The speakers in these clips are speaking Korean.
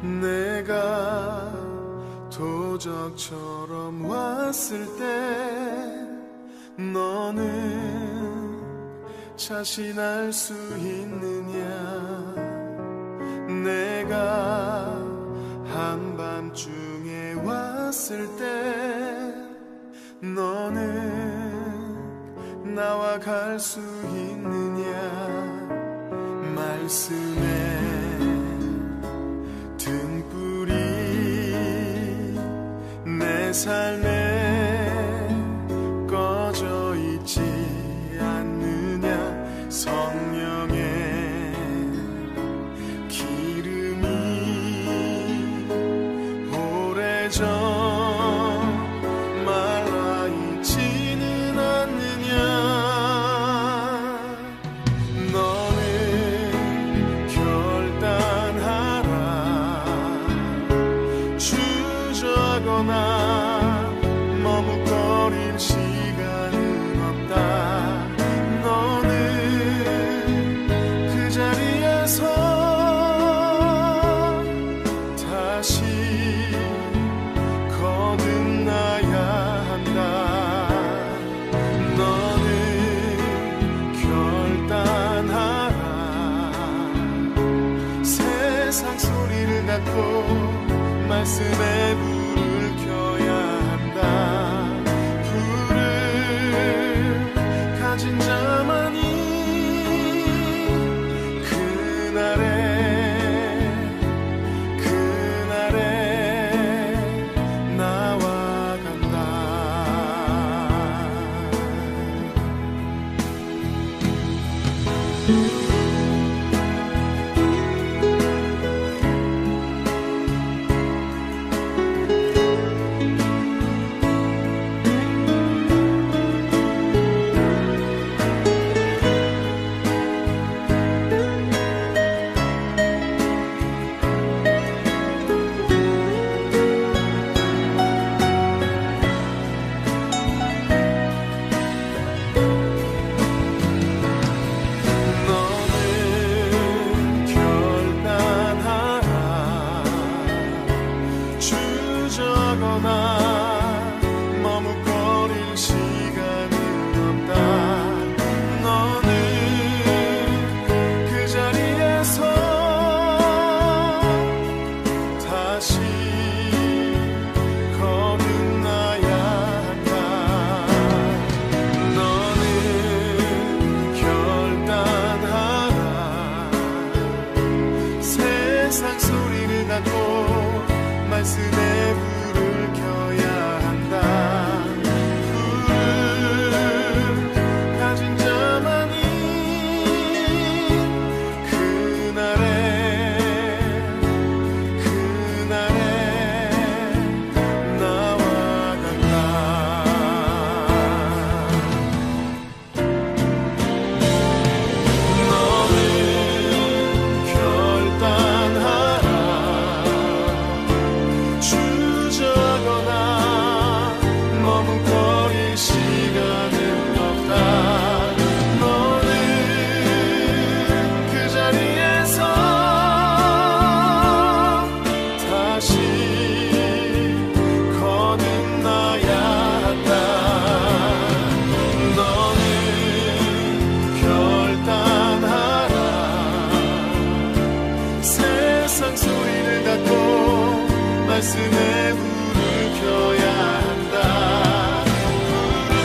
내가 도적처럼 왔을 때 너는 자신할 수 있느냐? 내가 한밤중에 왔을 때 너는 나와 갈 수 있느냐? 말씀에 등불이 내 삶에 꺼져 있지 않느냐? 성령의 기름이 오래전 말라 있지는 않느냐? 너는 결단하라. 주저하거나 머뭇거릴 시간은 없다. 너는 그 자리에서 다시 거듭나야 한다. 너는 결단하라. 세상 소리를 닫고 말씀에 불을 켜야 한다. 불을 가진 자만이 그날에 나와 간다. 너는 결단하라. 주저하거나 머뭇거릴 시간은 없다. 너는 그 자리에서 다시 거듭나야 한다. 너는 결단하라. 세상 소리를 닫고 말씀에 불을 켜야 한다. 불을 가진 자만이 그날에 나와 간다. 너는 결단하라. 주저하거나 머뭇거릴 시간은 없다. 너는 그 자리에서 다시 거듭나야 한다. 너는 결단하라. 세상 소리를 닫고 말씀에 불을 켜야 한다. 불을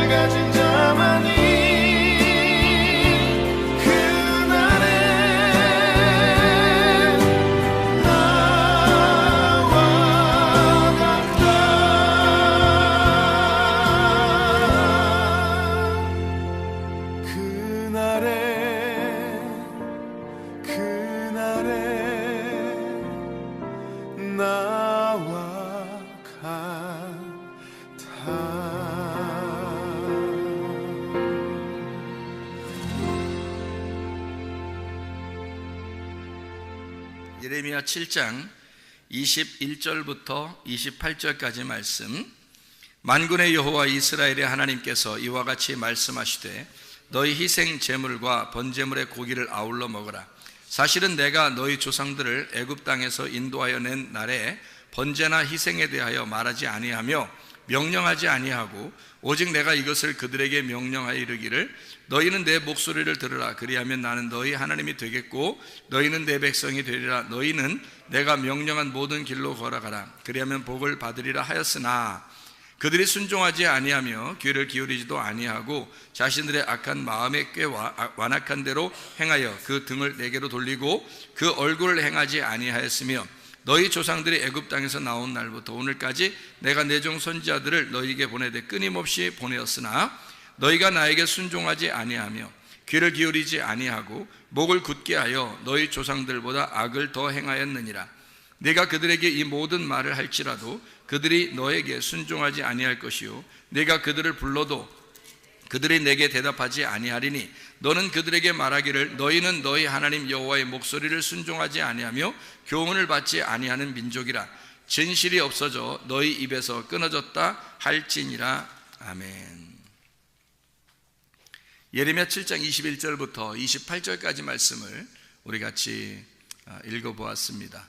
가진 자만이 그날에 나와 간다. 그날에 나와 같아. 예레미야 7장 21절부터 28절까지 말씀. 만군의 여호와 이스라엘의 하나님께서 이와 같이 말씀하시되 너희 희생 제물과 번제물의 고기를 아울러 먹으라. 사실은 내가 너희 조상들을 애굽 땅에서 인도하여 낸 날에 번제나 희생에 대하여 말하지 아니하며 명령하지 아니하고 오직 내가 이것을 그들에게 명령하여 이르기를 너희는 내 목소리를 들으라. 그리하면 나는 너희 하나님이 되겠고 너희는 내 백성이 되리라. 너희는 내가 명령한 모든 길로 걸어가라. 그리하면 복을 받으리라 하였으나 그들이 순종하지 아니하며 귀를 기울이지도 아니하고 자신들의 악한 마음의 꾀와 완악한 대로 행하여 그 등을 내게로 돌리고 그 얼굴을 행하지 아니하였으며 너희 조상들이 애굽 땅에서 나온 날부터 오늘까지 내가 내 종 선지자들을 너희에게 보내되 끊임없이 보내었으나 너희가 나에게 순종하지 아니하며 귀를 기울이지 아니하고 목을 굳게 하여 너희 조상들보다 악을 더 행하였느니라. 내가 그들에게 이 모든 말을 할지라도 그들이 너에게 순종하지 아니할 것이요 내가 그들을 불러도 그들이 내게 대답하지 아니하리니 너는 그들에게 말하기를 너희는 너희 하나님 여호와의 목소리를 순종하지 아니하며 교훈을 받지 아니하는 민족이라. 진실이 없어져 너희 입에서 끊어졌다 할지니라. 아멘. 예레미야 7장 21절부터 28절까지 말씀을 우리 같이 읽어보았습니다.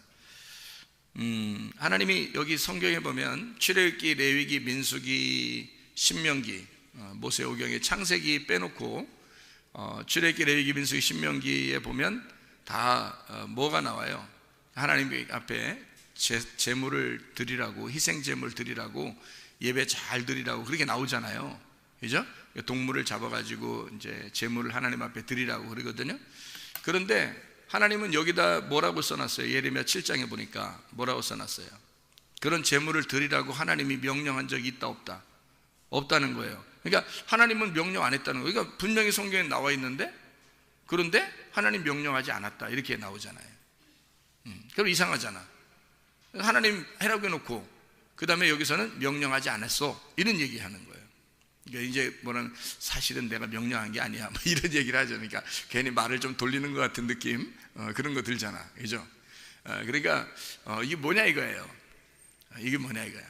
하나님이 여기 성경에 보면 출애굽기, 레위기, 민수기, 신명기, 모세오경의 창세기 빼놓고 출애굽기, 레위기, 민수기, 신명기에 보면 다 뭐가 나와요? 하나님 앞에 제물을 드리라고, 희생 제물 드리라고, 예배 잘 드리라고 그렇게 나오잖아요. 그죠? 동물을 잡아가지고 이제 제물을 하나님 앞에 드리라고 그러거든요. 그런데 하나님은 여기다 뭐라고 써놨어요? 예레미야 7장에 보니까 뭐라고 써놨어요? 그런 제물을 드리라고 하나님이 명령한 적이 있다 없다? 없다는 거예요. 그러니까 하나님은 명령 안 했다는 거예요. 그러니까 분명히 성경에 나와 있는데 그런데 하나님 명령하지 않았다 이렇게 나오잖아요. 그럼 이상하잖아. 하나님 해라고 해놓고 그 다음에 여기서는 명령하지 않았어 이런 얘기하는 거예요. 그러니까 이제 뭐는 사실은 내가 명령한 게 아니야 뭐 이런 얘기를 하죠. 그러니까 괜히 말을 좀 돌리는 것 같은 느낌 그런 거 들잖아, 그죠? 그러니까 이게 뭐냐 이거예요. 이게 뭐냐 이거야.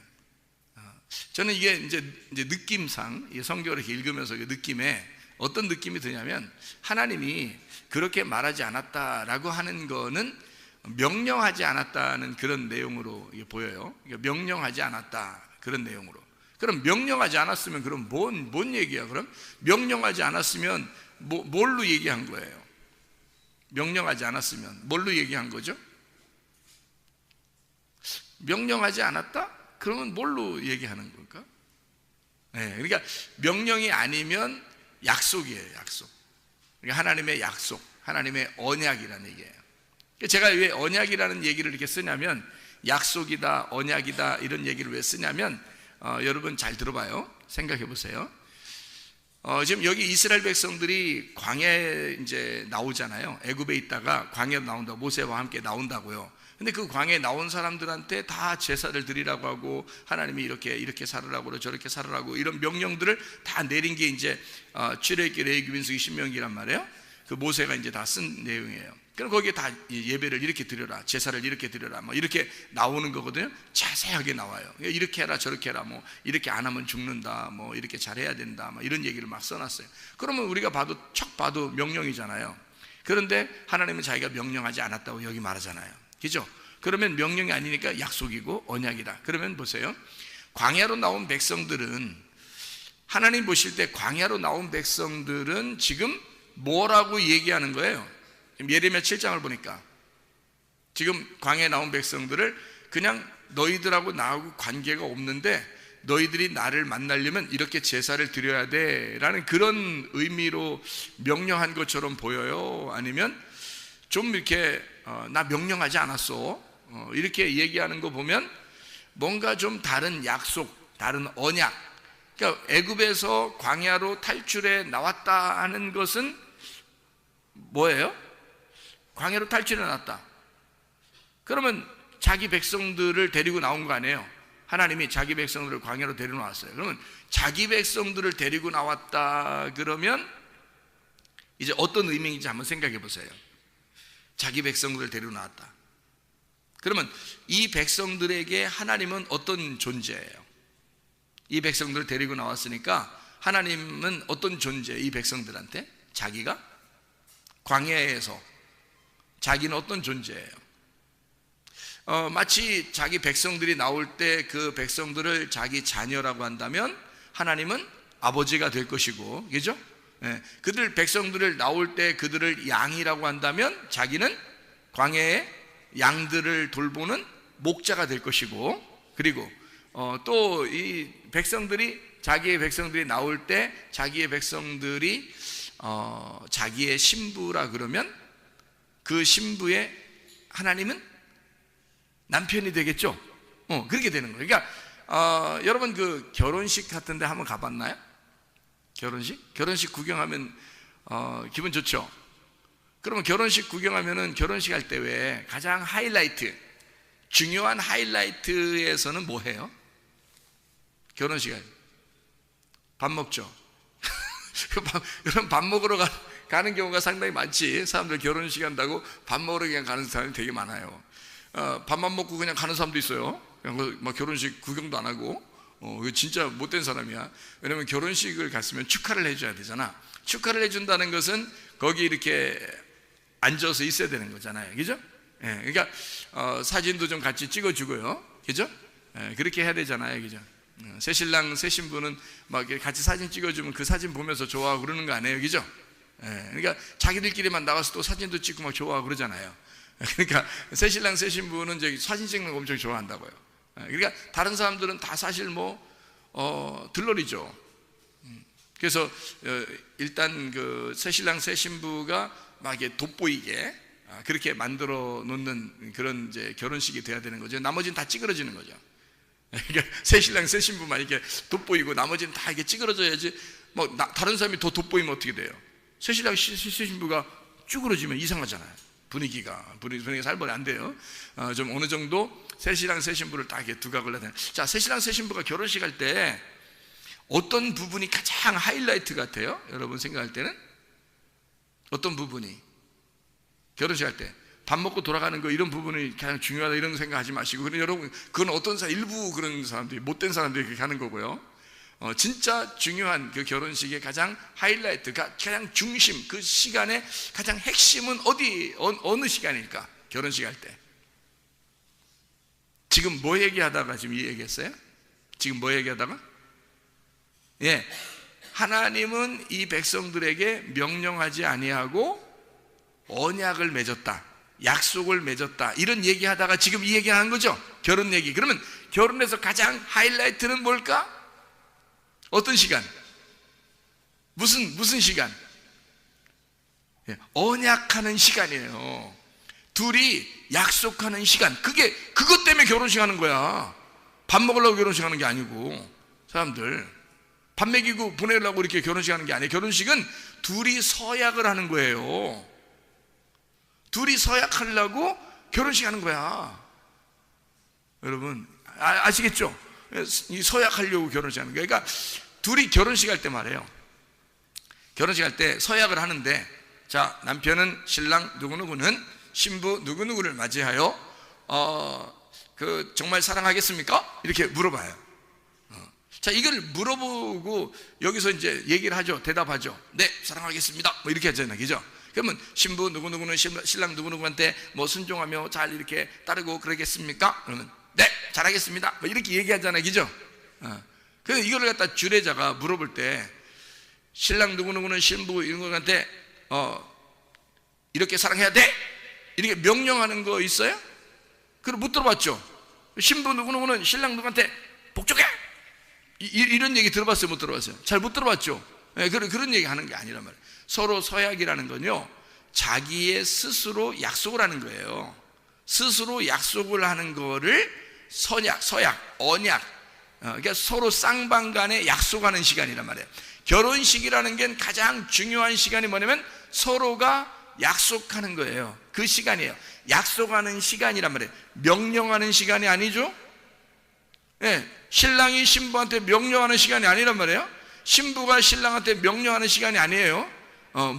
저는 이게 이제 느낌상 이 성경을 이렇게 읽으면서 그 느낌에 어떤 느낌이 드냐면 하나님이 그렇게 말하지 않았다라고 하는 거는 명령하지 않았다는 그런 내용으로 보여요. 그러니까 명령하지 않았다 그런 내용으로. 그럼 명령하지 않았으면 그럼 뭔 얘기야? 그럼 명령하지 않았으면 뭘로 얘기한 거예요? 명령하지 않았으면 뭘로 얘기한 거죠? 명령하지 않았다? 그러면 뭘로 얘기하는 걸까? 네, 그러니까 명령이 아니면 약속이에요, 약속. 그러니까 하나님의 약속, 하나님의 언약이라는 얘기예요. 제가 왜 언약이라는 얘기를 이렇게 쓰냐면 약속이다, 언약이다 이런 얘기를 왜 쓰냐면 여러분 잘 들어봐요. 생각해 보세요. 지금 여기 이스라엘 백성들이 광야에 이제 나오잖아요. 애굽에 있다가 광야로 나온다고, 모세와 함께 나온다고요. 근데 그 광야에 나온 사람들한테 다 제사를 드리라고 하고 하나님이 이렇게 살으라고 저렇게 살으라고 이런 명령들을 다 내린 게 이제 출애굽기, 레위기, 민수기, 신명기란 말이에요. 그 모세가 이제 다 쓴 내용이에요. 그럼 거기에 다 예배를 이렇게 드려라, 제사를 이렇게 드려라, 뭐 이렇게 나오는 거거든요. 자세하게 나와요. 이렇게 해라, 저렇게 해라, 뭐 이렇게 안 하면 죽는다, 뭐 이렇게 잘해야 된다, 뭐 이런 얘기를 막 써놨어요. 그러면 우리가 척 봐도 명령이잖아요. 그런데 하나님은 자기가 명령하지 않았다고 여기 말하잖아요. 그죠? 그러면 명령이 아니니까 약속이고 언약이다. 그러면 보세요. 광야로 나온 백성들은 하나님 보실 때 광야로 나온 백성들은 지금 뭐라고 얘기하는 거예요? 예레미야 7장을 보니까 지금 광야에 나온 백성들을 그냥 너희들하고 나하고 관계가 없는데 너희들이 나를 만나려면 이렇게 제사를 드려야 돼 라는 그런 의미로 명령한 것처럼 보여요? 아니면 좀 이렇게 나 명령하지 않았어 이렇게 얘기하는 거 보면 뭔가 좀 다른 약속, 다른 언약. 그러니까 애굽에서 광야로 탈출해 나왔다 하는 것은 뭐예요? 광야로 탈출해 나왔다. 그러면 자기 백성들을 데리고 나온 거 아니에요? 하나님이 자기 백성들을 광야로 데리고 나왔어요. 그러면 자기 백성들을 데리고 나왔다 그러면 이제 어떤 의미인지 한번 생각해 보세요. 자기 백성들을 데리고 나왔다. 그러면 이 백성들에게 하나님은 어떤 존재예요? 이 백성들을 데리고 나왔으니까 하나님은 어떤 존재예요? 이 백성들한테? 자기가 광야에서 자기는 어떤 존재예요? 마치 자기 백성들이 나올 때 그 백성들을 자기 자녀라고 한다면 하나님은 아버지가 될 것이고, 그죠? 예, 그들 백성들을 나올 때 그들을 양이라고 한다면 자기는 광야의 양들을 돌보는 목자가 될 것이고, 그리고 또 이 백성들이 자기의 백성들이 나올 때 자기의 백성들이 자기의 신부라 그러면 그 신부의 하나님은 남편이 되겠죠. 그렇게 되는 거예요. 그러니까 여러분 그 결혼식 같은데 한번 가봤나요? 결혼식 구경하면 기분 좋죠. 그러면 결혼식 구경하면은 결혼식 할 때 왜 가장 하이라이트, 중요한 하이라이트에서는 뭐 해요? 결혼식 할 때 밥 먹죠. 그럼 밥 먹으러 가는 경우가 상당히 많지. 사람들 결혼식 한다고 밥 먹으러 그냥 가는 사람이 되게 많아요. 밥만 먹고 그냥 가는 사람도 있어요. 그냥 막 결혼식 구경도 안 하고. 이거 진짜 못된 사람이야. 왜냐면 결혼식을 갔으면 축하를 해줘야 되잖아. 축하를 해준다는 것은 거기 이렇게 앉아서 있어야 되는 거잖아요. 그죠? 그러니까 사진도 좀 같이 찍어주고요. 그죠? 그렇게 해야 되잖아요. 그죠? 새 신랑 새 신부는 막 같이 사진 찍어주면 그 사진 보면서 좋아하고 그러는 거 아니에요. 그죠? 그러니까 자기들끼리만 나가서 또 사진도 찍고 막 좋아하고 그러잖아요. 그러니까 새 신랑 새 신부는 이제 사진 찍는 거 엄청 좋아한다고요. 그러니까 다른 사람들은 다 사실 들러리죠. 그래서 일단 그 새 신랑 새 신부가 막 이렇게 돋보이게 그렇게 만들어 놓는 그런 이제 결혼식이 돼야 되는 거죠. 나머지는 다 찌그러지는 거죠. 그러니까 새 신랑 새 신부만 이렇게 돋보이고 나머지는 다 이렇게 찌그러져야지. 다른 사람이 더 돋보이면 어떻게 돼요? 새 신랑 새 신부가 쭈그러지면 이상하잖아요. 분위기가 살벌이 안 돼요. 좀 어느 정도 새 신랑 새 신부를 딱 이렇게 두각을 내는. 자, 새 신랑 새 신부가 결혼식 할 때 어떤 부분이 가장 하이라이트 같아요? 여러분 생각할 때는 어떤 부분이? 결혼식 할 때 밥 먹고 돌아가는 거 이런 부분이 가장 중요하다 이런 생각하지 마시고, 그럼 여러분 그건 어떤 일부 그런 사람들이 못된 사람들이 그렇게 하는 거고요. 진짜 중요한 그 결혼식의 가장 하이라이트가 가장 중심, 그 시간의 가장 핵심은 어느 시간일까? 결혼식 할 때. 지금 뭐 얘기하다가 지금 이 얘기했어요? 지금 뭐 얘기하다가? 하나님은 이 백성들에게 명령하지 아니하고 언약을 맺었다, 약속을 맺었다, 이런 얘기하다가 지금 이 얘기하는 거죠. 결혼 얘기. 그러면 결혼에서 가장 하이라이트는 뭘까? 어떤 시간? 무슨 시간? 언약하는 시간이에요. 둘이 약속하는 시간. 그것 때문에 결혼식 하는 거야. 밥 먹으려고 결혼식 하는 게 아니고. 사람들 밥 먹이고 보내려고 이렇게 결혼식 하는 게 아니에요. 결혼식은 둘이 서약을 하는 거예요. 둘이 서약하려고 결혼식 하는 거야. 여러분 아시겠죠? 이 서약하려고 결혼식 하는 거야. 그러니까 둘이 결혼식 할 때 말이에요. 결혼식 할 때 서약을 하는데, 자, 남편은 신랑 누구누구는 신부 누구누구를 맞이하여 정말 사랑하겠습니까? 이렇게 물어봐요. 자, 이걸 물어보고 여기서 이제 얘기를 하죠. 대답하죠. 네, 사랑하겠습니다. 이렇게 하잖아요. 그죠? 그러면 신부 누구누구는 신랑 누구누구한테 순종하며 잘 이렇게 따르고 그러겠습니까? 그러면 네, 잘하겠습니다. 이렇게 얘기하잖아요. 그죠? 그래서 이거를 갖다 주례자가 물어볼 때 신랑 누구누구는 신부 이런 것한테 이렇게 사랑해야 돼? 이렇게 명령하는 거 있어요? 그걸 못 들어봤죠? 신부 누구누구는 신랑 누구한테 복종해! 이런 얘기 들어봤어요? 못 들어봤어요? 잘 못 들어봤죠? 그런 얘기 하는 게 아니란 말이에요. 서로 서약이라는 건요, 자기의 스스로 약속을 하는 거예요. 스스로 약속을 하는 거를 서약, 언약, 그러니까 서로 쌍방간에 약속하는 시간이란 말이에요. 결혼식이라는 게 가장 중요한 시간이 뭐냐면 서로가 약속하는 거예요. 그 시간이에요. 약속하는 시간이란 말이에요. 명령하는 시간이 아니죠. 신랑이 신부한테 명령하는 시간이 아니란 말이에요. 신부가 신랑한테 명령하는 시간이 아니에요.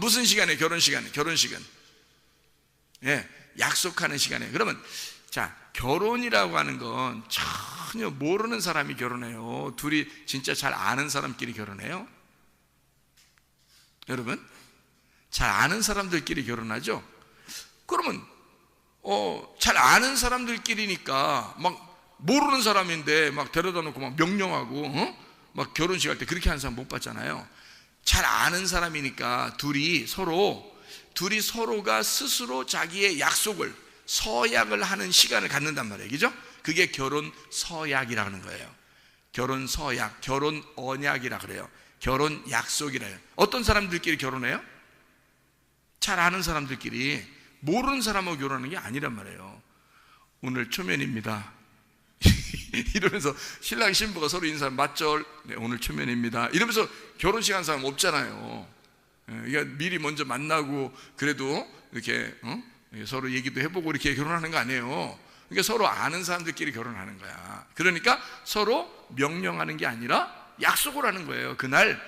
무슨 시간이에요? 결혼식은 약속하는 시간이에요. 그러면 자, 결혼이라고 하는 건 전혀 모르는 사람이 결혼해요? 둘이 진짜 잘 아는 사람끼리 결혼해요? 여러분 잘 아는 사람들끼리 결혼하죠? 그러면 잘 아는 사람들끼리니까 막 모르는 사람인데 막 데려다 놓고 막 명령하고 막 결혼식 할 때 그렇게 하는 사람 못 봤잖아요. 잘 아는 사람이니까 둘이 서로가 스스로 자기의 약속을 서약을 하는 시간을 갖는단 말이에요. 그죠? 그게 결혼 서약이라 하는 거예요. 결혼 서약, 결혼 언약이라 그래요. 결혼 약속이라 해요. 어떤 사람들끼리 결혼해요? 잘 아는 사람들끼리. 모르는 사람하고 결혼하는 게 아니란 말이에요. 오늘 초면입니다. 이러면서 신랑 신부가 서로 인사하면 맞절, 네, 오늘 초면입니다. 이러면서 결혼식 한 사람 없잖아요. 그러니까 미리 먼저 만나고 그래도 이렇게 서로 얘기도 해보고 이렇게 결혼하는 거 아니에요. 그러니까 서로 아는 사람들끼리 결혼하는 거야. 그러니까 서로 명령하는 게 아니라 약속을 하는 거예요. 그날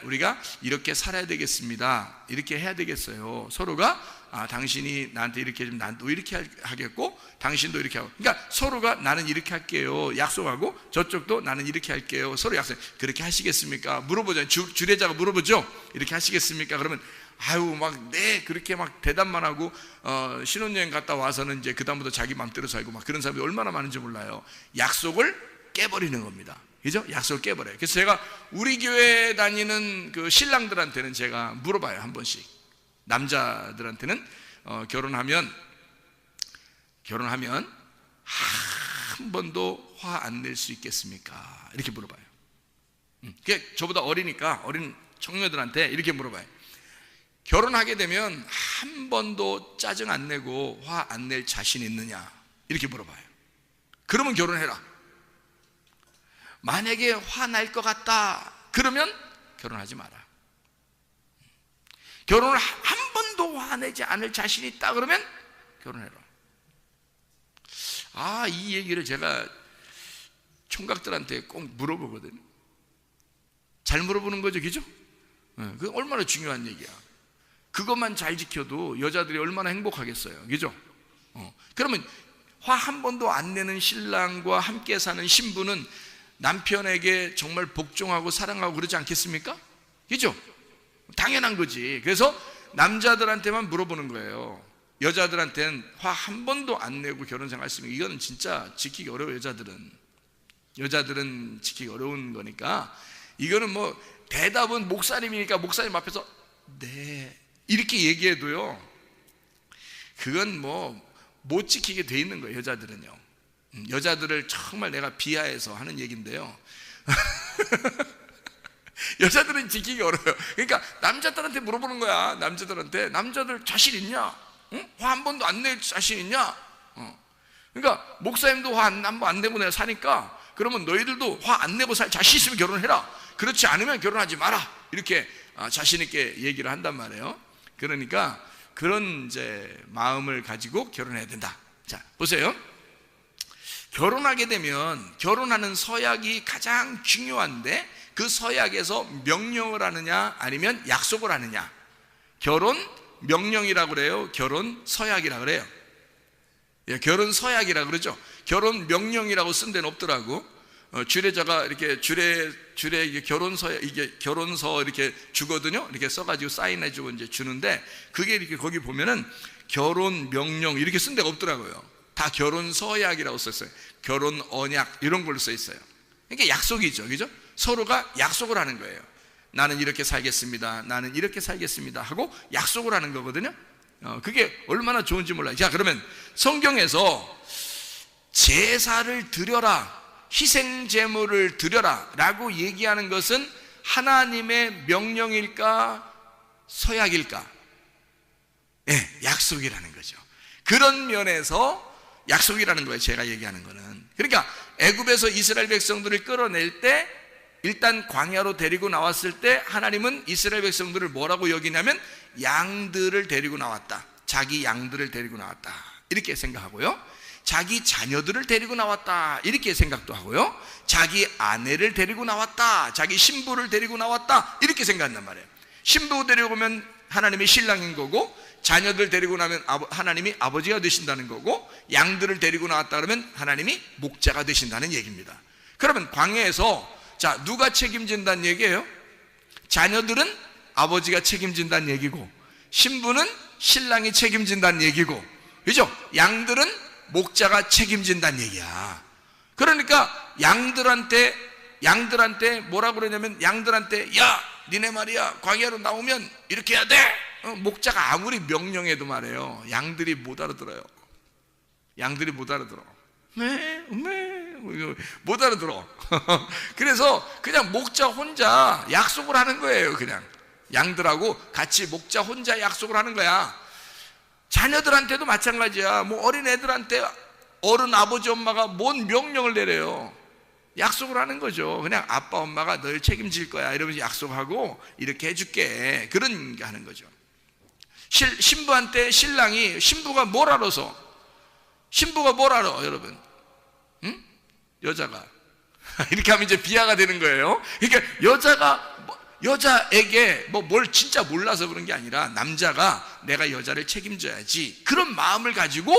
우리가 이렇게 살아야 되겠습니다. 이렇게 해야 되겠어요. 서로가 당신이 나한테 이렇게 해주면 나도 이렇게 하겠고 당신도 이렇게 하고, 그러니까 서로가 나는 이렇게 할게요 약속하고 저쪽도 나는 이렇게 할게요 서로 약속. 그렇게 하시겠습니까? 물어보죠. 주례자가 물어보죠. 이렇게 하시겠습니까? 그러면 막 네 그렇게 막 대답만 하고 신혼여행 갔다 와서는 이제 그다음부터 자기 맘대로 살고 막 그런 사람이 얼마나 많은지 몰라요. 약속을 깨버리는 겁니다. 그죠? 약속을 깨버려요. 그래서 제가 우리 교회 다니는 그 신랑들한테는 제가 물어봐요. 한 번씩. 남자들한테는 결혼하면 한 번도 화 안 낼 수 있겠습니까? 이렇게 물어봐요. 그게 저보다 어리니까 어린 청년들한테 이렇게 물어봐요. 결혼하게 되면 한 번도 짜증 안 내고 화 안 낼 자신 있느냐? 이렇게 물어봐요. 그러면 결혼해라. 만약에 화 날 것 같다 그러면 결혼하지 마라. 결혼을 한 번도 화내지 않을 자신이 있다 그러면 결혼해라. 이 얘기를 제가 총각들한테 꼭 물어보거든요. 잘 물어보는 거죠, 그죠? 그게 얼마나 중요한 얘기야. 그것만 잘 지켜도 여자들이 얼마나 행복하겠어요, 그죠? 그러면 화 한 번도 안 내는 신랑과 함께 사는 신부는 남편에게 정말 복종하고 사랑하고 그러지 않겠습니까? 그죠? 당연한 거지. 그래서 남자들한테만 물어보는 거예요. 여자들한테는 화 한 번도 안 내고 결혼 생활 했으면 이거는 진짜 지키기 어려워요. 여자들은 지키기 어려운 거니까. 이거는 뭐 대답은 목사님이니까 목사님 앞에서 네 이렇게 얘기해도요 그건 뭐 못 지키게 돼 있는 거예요. 여자들은요. 여자들을 정말 내가 비하해서 하는 얘기인데요 여자들은 지키기 어려워요. 그러니까 남자들한테 물어보는 거야. 남자들 자신 있냐? 응? 화 한 번도 안 낼 자신 있냐? 그러니까 목사님도 화 한 번 안 내고 내가 사니까 그러면 너희들도 화 안 내고 살 자신 있으면 결혼해라. 그렇지 않으면 결혼하지 마라. 이렇게 자신 있게 얘기를 한단 말이에요. 그러니까 그런 이제 마음을 가지고 결혼해야 된다. 자, 보세요. 결혼하게 되면 결혼하는 서약이 가장 중요한데 그 서약에서 명령을 하느냐 아니면 약속을 하느냐. 결혼 명령이라고 그래요. 결혼 서약이라고 그래요. 결혼 서약이라고 그러죠. 결혼 명령이라고 쓴 데는 없더라고. 주례자가 이렇게 주례 결혼서 이게 결혼서 이렇게 주거든요. 이렇게 써가지고 사인해주고 이제 주는데 그게 이렇게 거기 보면은 결혼 명령 이렇게 쓴 데가 없더라고요. 다 결혼 서약이라고 썼어요. 결혼 언약 이런 걸로 써 있어요. 그러니까 약속이죠, 그죠? 서로가 약속을 하는 거예요. 나는 이렇게 살겠습니다. 나는 이렇게 살겠습니다. 하고 약속을 하는 거거든요. 그게 얼마나 좋은지 몰라요. 자, 그러면 성경에서 제사를 드려라, 희생 제물을 드려라 라고 얘기하는 것은 하나님의 명령일까 서약일까? 네, 약속이라는 거죠. 그런 면에서 약속이라는 거예요. 제가 얘기하는 거는. 그러니까 애굽에서 이스라엘 백성들을 끌어낼 때 일단 광야로 데리고 나왔을 때 하나님은 이스라엘 백성들을 뭐라고 여기냐면 양들을 데리고 나왔다. 자기 양들을 데리고 나왔다. 이렇게 생각하고요. 자기 자녀들을 데리고 나왔다. 이렇게 생각도 하고요. 자기 아내를 데리고 나왔다. 자기 신부를 데리고 나왔다. 이렇게 생각한단 말이에요. 신부 데리고 오면 하나님이 신랑인 거고, 자녀들 데리고 나면 하나님이 아버지가 되신다는 거고, 양들을 데리고 나왔다 그러면 하나님이 목자가 되신다는 얘기입니다. 그러면 광야에서 자, 누가 책임진다는 얘기예요? 자녀들은 아버지가 책임진다는 얘기고, 신부는 신랑이 책임진다는 얘기고, 그죠? 양들은 목자가 책임진다는 얘기야. 그러니까 양들한테 뭐라 그러냐면, 양들한테 야, 니네 말이야 광야로 나오면 이렇게 해야 돼. 목자가 아무리 명령해도 말이에요, 양들이 못 알아들어요. 양들이 못 알아들어. 못 알아들어. 그래서 그냥 목자 혼자 약속을 하는 거예요. 그냥 양들하고 같이 목자 혼자 약속을 하는 거야. 자녀들한테도 마찬가지야. 뭐 어린애들한테 어른 아버지 엄마가 뭔 명령을 내려요. 약속을 하는 거죠. 그냥 아빠 엄마가 널 책임질 거야 이러면서 약속하고 이렇게 해줄게, 그런 게 하는 거죠. 신부한테 신부가 뭘 알아서? 신부가 뭘 알아 여러분? 응? 여자가 이렇게 하면 이제 비하가 되는 거예요. 그러니까 여자에게 뭘 진짜 몰라서 그런 게 아니라, 남자가 내가 여자를 책임져야지, 그런 마음을 가지고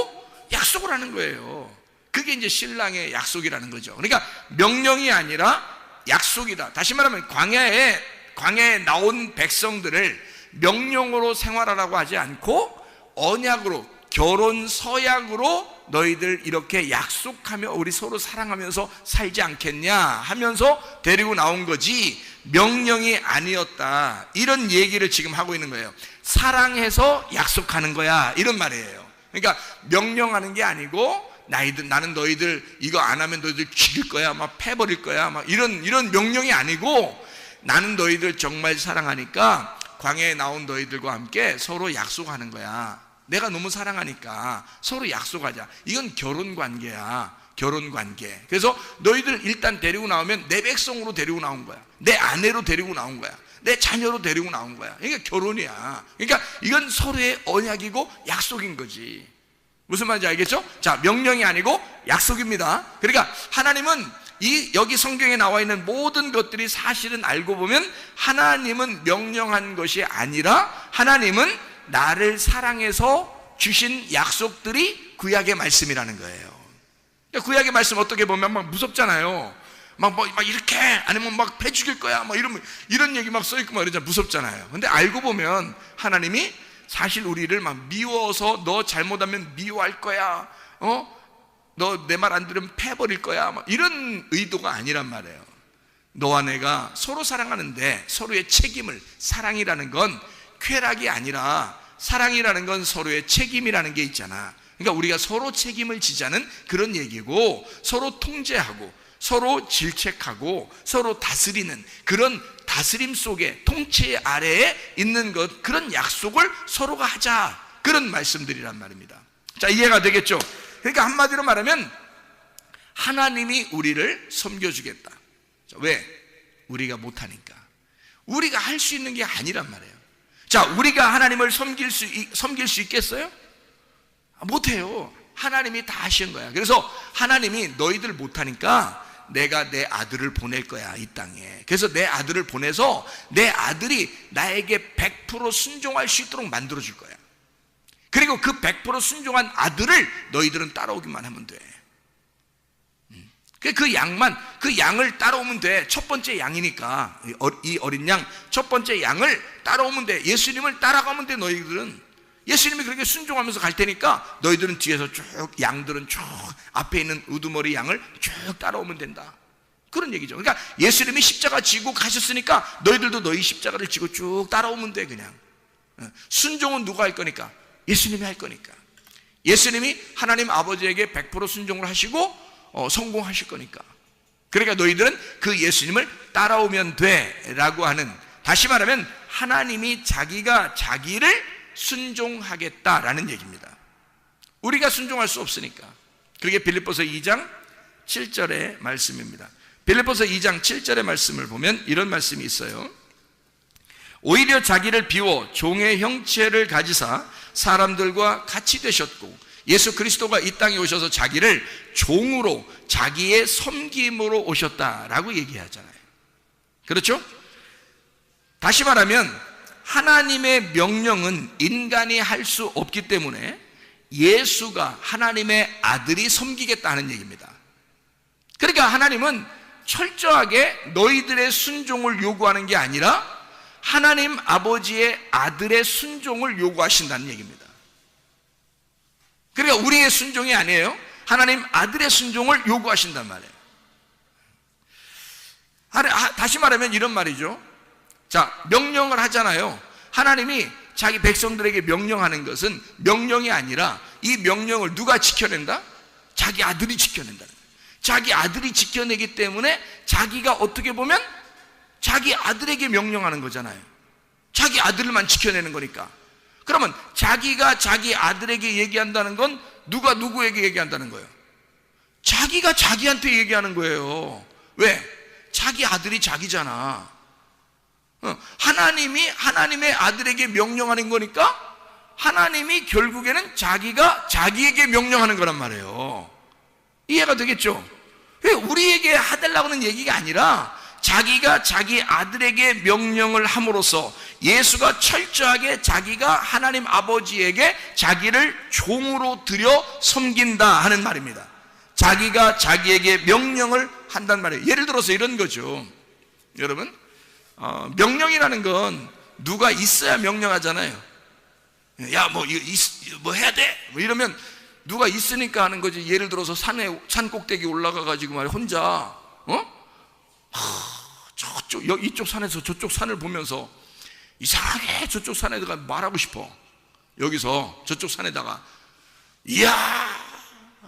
약속을 하는 거예요. 그게 이제 신랑의 약속이라는 거죠. 그러니까 명령이 아니라 약속이다. 다시 말하면 광야에 나온 백성들을 명령으로 생활하라고 하지 않고 언약으로, 결혼 서약으로 너희들 이렇게 약속하며 우리 서로 사랑하면서 살지 않겠냐 하면서 데리고 나온 거지, 명령이 아니었다, 이런 얘기를 지금 하고 있는 거예요. 사랑해서 약속하는 거야, 이런 말이에요. 그러니까 명령하는 게 아니고, 나는 너희들 이거 안 하면 너희들 죽일 거야, 막 패버릴 거야, 막 이런 명령이 아니고, 나는 너희들 정말 사랑하니까 광야에 나온 너희들과 함께 서로 약속하는 거야. 내가 너무 사랑하니까 서로 약속하자. 이건 결혼 관계야, 결혼 관계. 그래서 너희들 일단 데리고 나오면 내 백성으로 데리고 나온 거야, 내 아내로 데리고 나온 거야, 내 자녀로 데리고 나온 거야. 그러니까 결혼이야. 그러니까 이건 서로의 언약이고 약속인 거지. 무슨 말인지 알겠죠? 자, 명령이 아니고 약속입니다. 그러니까 하나님은 여기 성경에 나와 있는 모든 것들이 사실은 알고 보면 하나님은 명령한 것이 아니라, 하나님은 나를 사랑해서 주신 약속들이 구약의 말씀이라는 거예요. 그러니까 구약의 말씀 어떻게 보면 막 무섭잖아요. 막 이렇게, 아니면 막 패 죽일 거야, 막 이런 얘기 막 써있고 막 이러잖아요. 무섭잖아요. 근데 알고 보면 하나님이 사실 우리를 막 미워서, 너 잘못하면 미워할 거야, 너 내 말 안 들으면 패버릴 거야, 막 이런 의도가 아니란 말이에요. 너와 내가 서로 사랑하는데 서로의 책임을, 사랑이라는 건 쾌락이 아니라, 사랑이라는 건 서로의 책임이라는 게 있잖아. 그러니까 우리가 서로 책임을 지자는 그런 얘기고, 서로 통제하고 서로 질책하고 서로 다스리는 그런 다스림 속에, 통치 아래에 있는 것, 그런 약속을 서로가 하자, 그런 말씀들이란 말입니다. 자, 이해가 되겠죠? 그러니까 한마디로 말하면 하나님이 우리를 섬겨주겠다. 왜? 우리가 못하니까. 우리가 할 수 있는 게 아니란 말이에요. 자, 우리가 하나님을 섬길 수 있겠어요? 못해요. 하나님이 다 하신 거야. 그래서 하나님이 너희들 못하니까 내가 내 아들을 보낼 거야, 이 땅에. 그래서 내 아들을 보내서 내 아들이 나에게 100% 순종할 수 있도록 만들어 줄 거야. 그리고 그 100% 순종한 아들을 너희들은 따라오기만 하면 돼. 그 양을 따라오면 돼. 첫 번째 양이니까, 이 어린 양 첫 번째 양을 따라오면 돼. 예수님을 따라가면 돼. 너희들은 예수님이 그렇게 순종하면서 갈 테니까 너희들은 뒤에서 쭉, 양들은 쭉 앞에 있는 우두머리 양을 쭉 따라오면 된다, 그런 얘기죠. 그러니까 예수님이 십자가 지고 가셨으니까 너희들도 너희 십자가를 지고 쭉 따라오면 돼. 그냥 순종은 누가 할 거니까? 예수님이 할 거니까. 예수님이 하나님 아버지에게 100% 순종을 하시고 성공하실 거니까. 그러니까 너희들은 그 예수님을 따라오면 돼 라고 하는, 다시 말하면 하나님이 자기가 자기를 순종하겠다라는 얘기입니다. 우리가 순종할 수 없으니까. 그게 빌립보서 2장 7절의 말씀입니다. 빌립보서 2장 7절의 말씀을 보면 이런 말씀이 있어요. 오히려 자기를 비워 종의 형체를 가지사 사람들과 같이 되셨고, 예수 그리스도가 이 땅에 오셔서 자기를 종으로, 자기의 섬김으로 오셨다라고 얘기하잖아요. 그렇죠? 다시 말하면 하나님의 명령은 인간이 할 수 없기 때문에 예수가, 하나님의 아들이 섬기겠다는 얘기입니다. 그러니까 하나님은 철저하게 너희들의 순종을 요구하는 게 아니라, 하나님 아버지의 아들의 순종을 요구하신다는 얘기입니다. 그러니까 우리의 순종이 아니에요. 하나님 아들의 순종을 요구하신단 말이에요. 다시 말하면 이런 말이죠. 자, 명령을 하잖아요. 하나님이 자기 백성들에게 명령하는 것은 명령이 아니라 이 명령을 누가 지켜낸다? 자기 아들이 지켜낸다는 거예요. 자기 아들이 지켜내기 때문에 자기가 어떻게 보면 자기 아들에게 명령하는 거잖아요. 자기 아들만 지켜내는 거니까. 그러면 자기가 자기 아들에게 얘기한다는 건 누가 누구에게 얘기한다는 거예요? 자기가 자기한테 얘기하는 거예요. 왜? 자기 아들이 자기잖아. 하나님이 하나님의 아들에게 명령하는 거니까 하나님이 결국에는 자기가 자기에게 명령하는 거란 말이에요. 이해가 되겠죠? 우리에게 해달라고는 얘기가 아니라 자기가 자기 아들에게 명령을 함으로써 예수가 철저하게 자기가 하나님 아버지에게 자기를 종으로 들여 섬긴다 하는 말입니다. 자기가 자기에게 명령을 한단 말이에요. 예를 들어서 이런 거죠. 여러분, 명령이라는 건 누가 있어야 명령하잖아요. 야, 뭐 해야 돼? 뭐 이러면 누가 있으니까 하는 거지. 예를 들어서 산 꼭대기 올라가 가지고 말이야, 혼자 이쪽 산에서 저쪽 산을 보면서 이상하게 저쪽 산에다가 말하고 싶어. 여기서 저쪽 산에다가 이야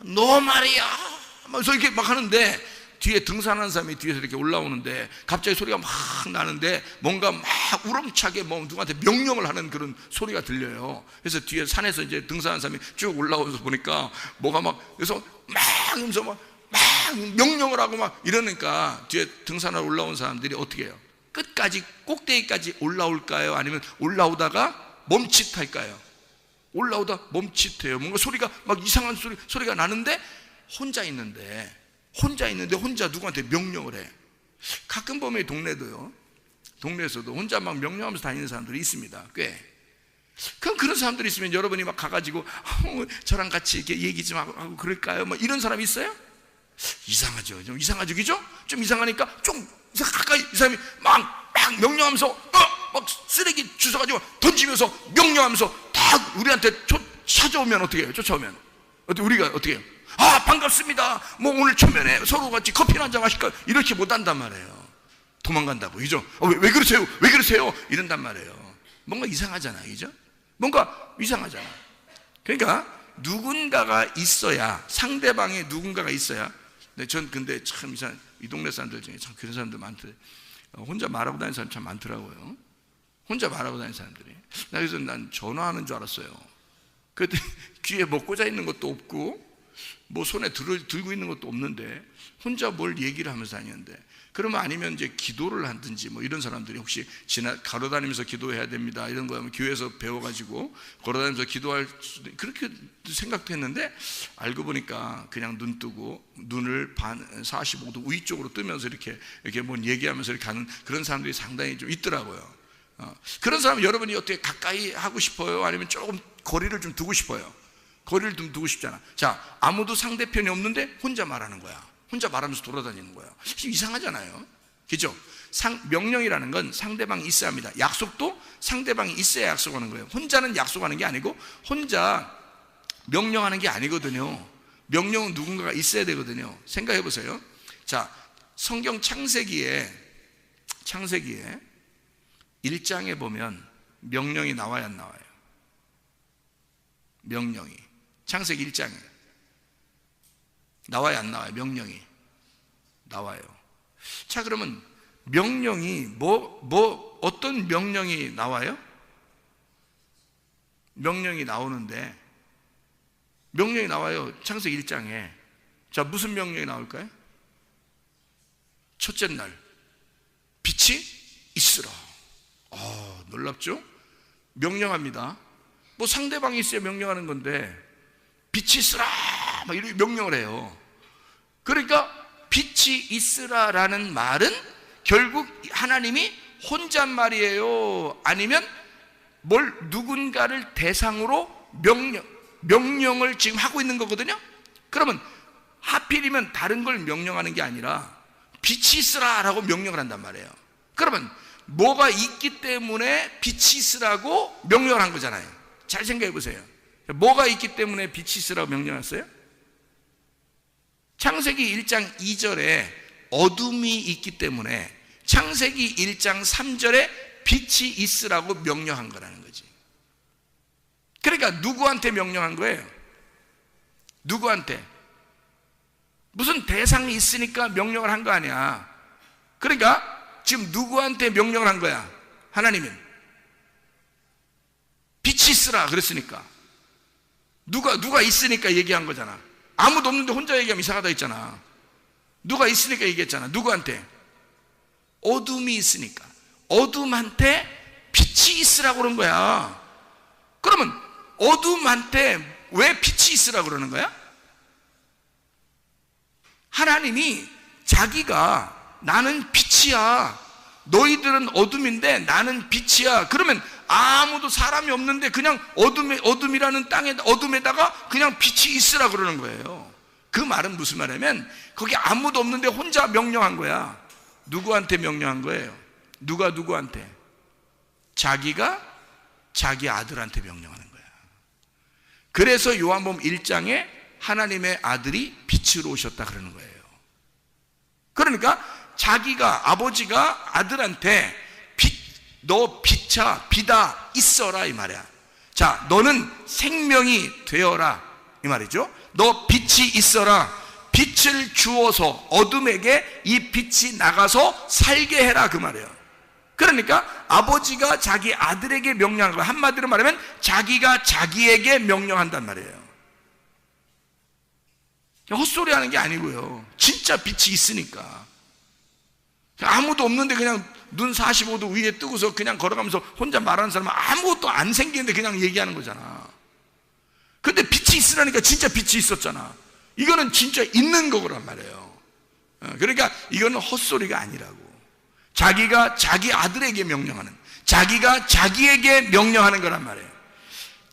너 말이야 그래서 이렇게 막 하는데 뒤에 등산하는 사람이 뒤에서 이렇게 올라오는데 갑자기 소리가 막 나는데 뭔가 막 우렁차게 뭐 누구한테 명령을 하는 그런 소리가 들려요. 그래서 뒤에 산에서 이제 등산하는 사람이 쭉 올라오면서 보니까 뭐가 막 그래서 막 이러면서 막 명령을 하고 막 이러니까 뒤에 등산하러 올라온 사람들이 어떻게 해요? 끝까지 꼭대기까지 올라올까요? 아니면 올라오다가 멈칫할까요? 올라오다 멈칫해요. 뭔가 소리가 막 이상한 소리가 나는데 혼자 있는데 혼자 누구한테 명령을 해. 가끔 보면 동네에서도 혼자 막 명령하면서 다니는 사람들이 있습니다. 꽤. 그럼 그런 사람들이 있으면 여러분이 막 가가지고 저랑 같이 이렇게 얘기 좀 하고 그럴까요? 뭐 이런 사람이 있어요? 이상하죠. 좀 이상하죠, 그죠? 좀 이상하니까 좀 가까이 이 사람이 막 명령하면서 막 쓰레기 주워가지고 던지면서 명령하면서 딱 우리한테 찾아오면 어떻게 해요? 쫓아오면 우리가 어떻게 해요? 아 반갑습니다. 뭐 오늘 초면에 서로 같이 커피 한잔 마실까? 이렇게 못한단 말이에요. 도망간다고, 그죠? 왜 그러세요? 왜 그러세요? 이런단 말이에요. 뭔가 이상하잖아요, 그죠? 뭔가 이상하잖아. 그러니까 누군가가 있어야, 상대방에 누군가가 있어야. 전 근데 참 이 동네 사람들 중에 참 그런 사람들 많더라고요. 혼자 말하고 다니는 사람 참 많더라고요. 혼자 말하고 다니는 사람들이. 그래서 난 전화하는 줄 알았어요. 그랬더니 귀에 뭐 꽂아 있는 것도 없고 뭐 손에 들고 있는 것도 없는데 혼자 뭘 얘기를 하면서 다니는데, 그러면 아니면 이제 기도를 하든지 뭐 이런 사람들이 혹시 걸어다니면서 기도해야 됩니다 이런 거 하면 교회에서 배워가지고 걸어다니면서 기도할 수도, 그렇게 생각도 했는데 알고 보니까 그냥 눈 뜨고 눈을 45도 위쪽으로 뜨면서 이렇게 뭔 얘기하면서 이렇게 하는 그런 사람들이 상당히 좀 있더라고요. 그런 사람 여러분이 어떻게 가까이 하고 싶어요? 아니면 조금 거리를 좀 두고 싶어요? 거리를 좀 두고 싶잖아. 자, 아무도 상대편이 없는데 혼자 말하는 거야. 혼자 말하면서 돌아다니는 거야. 이상하잖아요, 그죠? 명령이라는 건 상대방이 있어야 합니다. 약속도 상대방이 있어야 약속하는 거예요. 혼자는 약속하는 게 아니고 혼자 명령하는 게 아니거든요. 명령은 누군가가 있어야 되거든요. 생각해 보세요. 자, 성경 창세기에 1장에 보면 명령이 나와야 안 나와요? 명령이 창세기 1장에 나와야 안 나와요? 명령이 나와요. 자, 그러면 명령이 어떤 명령이 나와요? 명령이 나오는데 명령이 나와요. 창세기 1장에. 자, 무슨 명령이 나올까요? 첫째 날 빛이 있으라. 놀랍죠? 명령합니다. 뭐 상대방이 있어야 명령하는 건데 빛이 있으라 막 이렇게 명령을 해요. 그러니까 빛이 있으라라는 말은 결국 하나님이 혼잣말이에요? 아니면 누군가를 대상으로 명령을 지금 하고 있는 거거든요? 그러면 하필이면 다른 걸 명령하는 게 아니라 빛이 있으라라고 명령을 한단 말이에요. 그러면 뭐가 있기 때문에 빛이 있으라고 명령을 한 거잖아요. 잘 생각해 보세요. 뭐가 있기 때문에 빛이 있으라고 명령했어요? 창세기 1장 2절에 어둠이 있기 때문에 창세기 1장 3절에 빛이 있으라고 명령한 거라는 거지. 그러니까 누구한테 명령한 거예요? 누구한테? 무슨 대상이 있으니까 명령을 한 거 아니야. 그러니까 지금 누구한테 명령을 한 거야? 하나님은 빛이 있으라 그랬으니까. 누가 있으니까 얘기한 거잖아. 아무도 없는데 혼자 얘기하면 이상하다 했잖아. 누가 있으니까 얘기했잖아. 누구한테? 어둠이 있으니까. 어둠한테 빛이 있으라고 그런 거야. 그러면 어둠한테 왜 빛이 있으라고 그러는 거야? 하나님이 자기가 나는 빛이야, 너희들은 어둠인데 나는 빛이야. 그러면 아무도 사람이 없는데 그냥 어둠이라는 땅에 어둠에다가 그냥 빛이 있으라 그러는 거예요. 그 말은 무슨 말이냐면 거기 아무도 없는데 혼자 명령한 거야. 누구한테 명령한 거예요? 누가 누구한테? 자기가 자기 아들한테 명령하는 거야. 그래서 요한복음 1장에 하나님의 아들이 빛으로 오셨다 그러는 거예요. 그러니까 자기가, 아버지가 아들한테 너 빛아 있어라 이 말이야. 자, 너는 생명이 되어라 이 말이죠. 너 빛이 있어라. 빛을 주어서 어둠에게 이 빛이 나가서 살게 해라 그 말이에요. 그러니까 아버지가 자기 아들에게 명령한 거야. 한마디로 말하면 자기가 자기에게 명령한단 말이에요. 헛소리 하는 게 아니고요. 진짜 빛이 있으니까. 아무도 없는데 그냥 눈 45도 위에 뜨고서 그냥 걸어가면서 혼자 말하는 사람은 아무것도 안 생기는데 그냥 얘기하는 거잖아. 근데 빛이 있으라니까 진짜 빛이 있었잖아. 이거는 진짜 있는 거란 말이에요. 그러니까 이거는 헛소리가 아니라고. 자기가 자기 아들에게 명령하는, 자기가 자기에게 명령하는 거란 말이에요.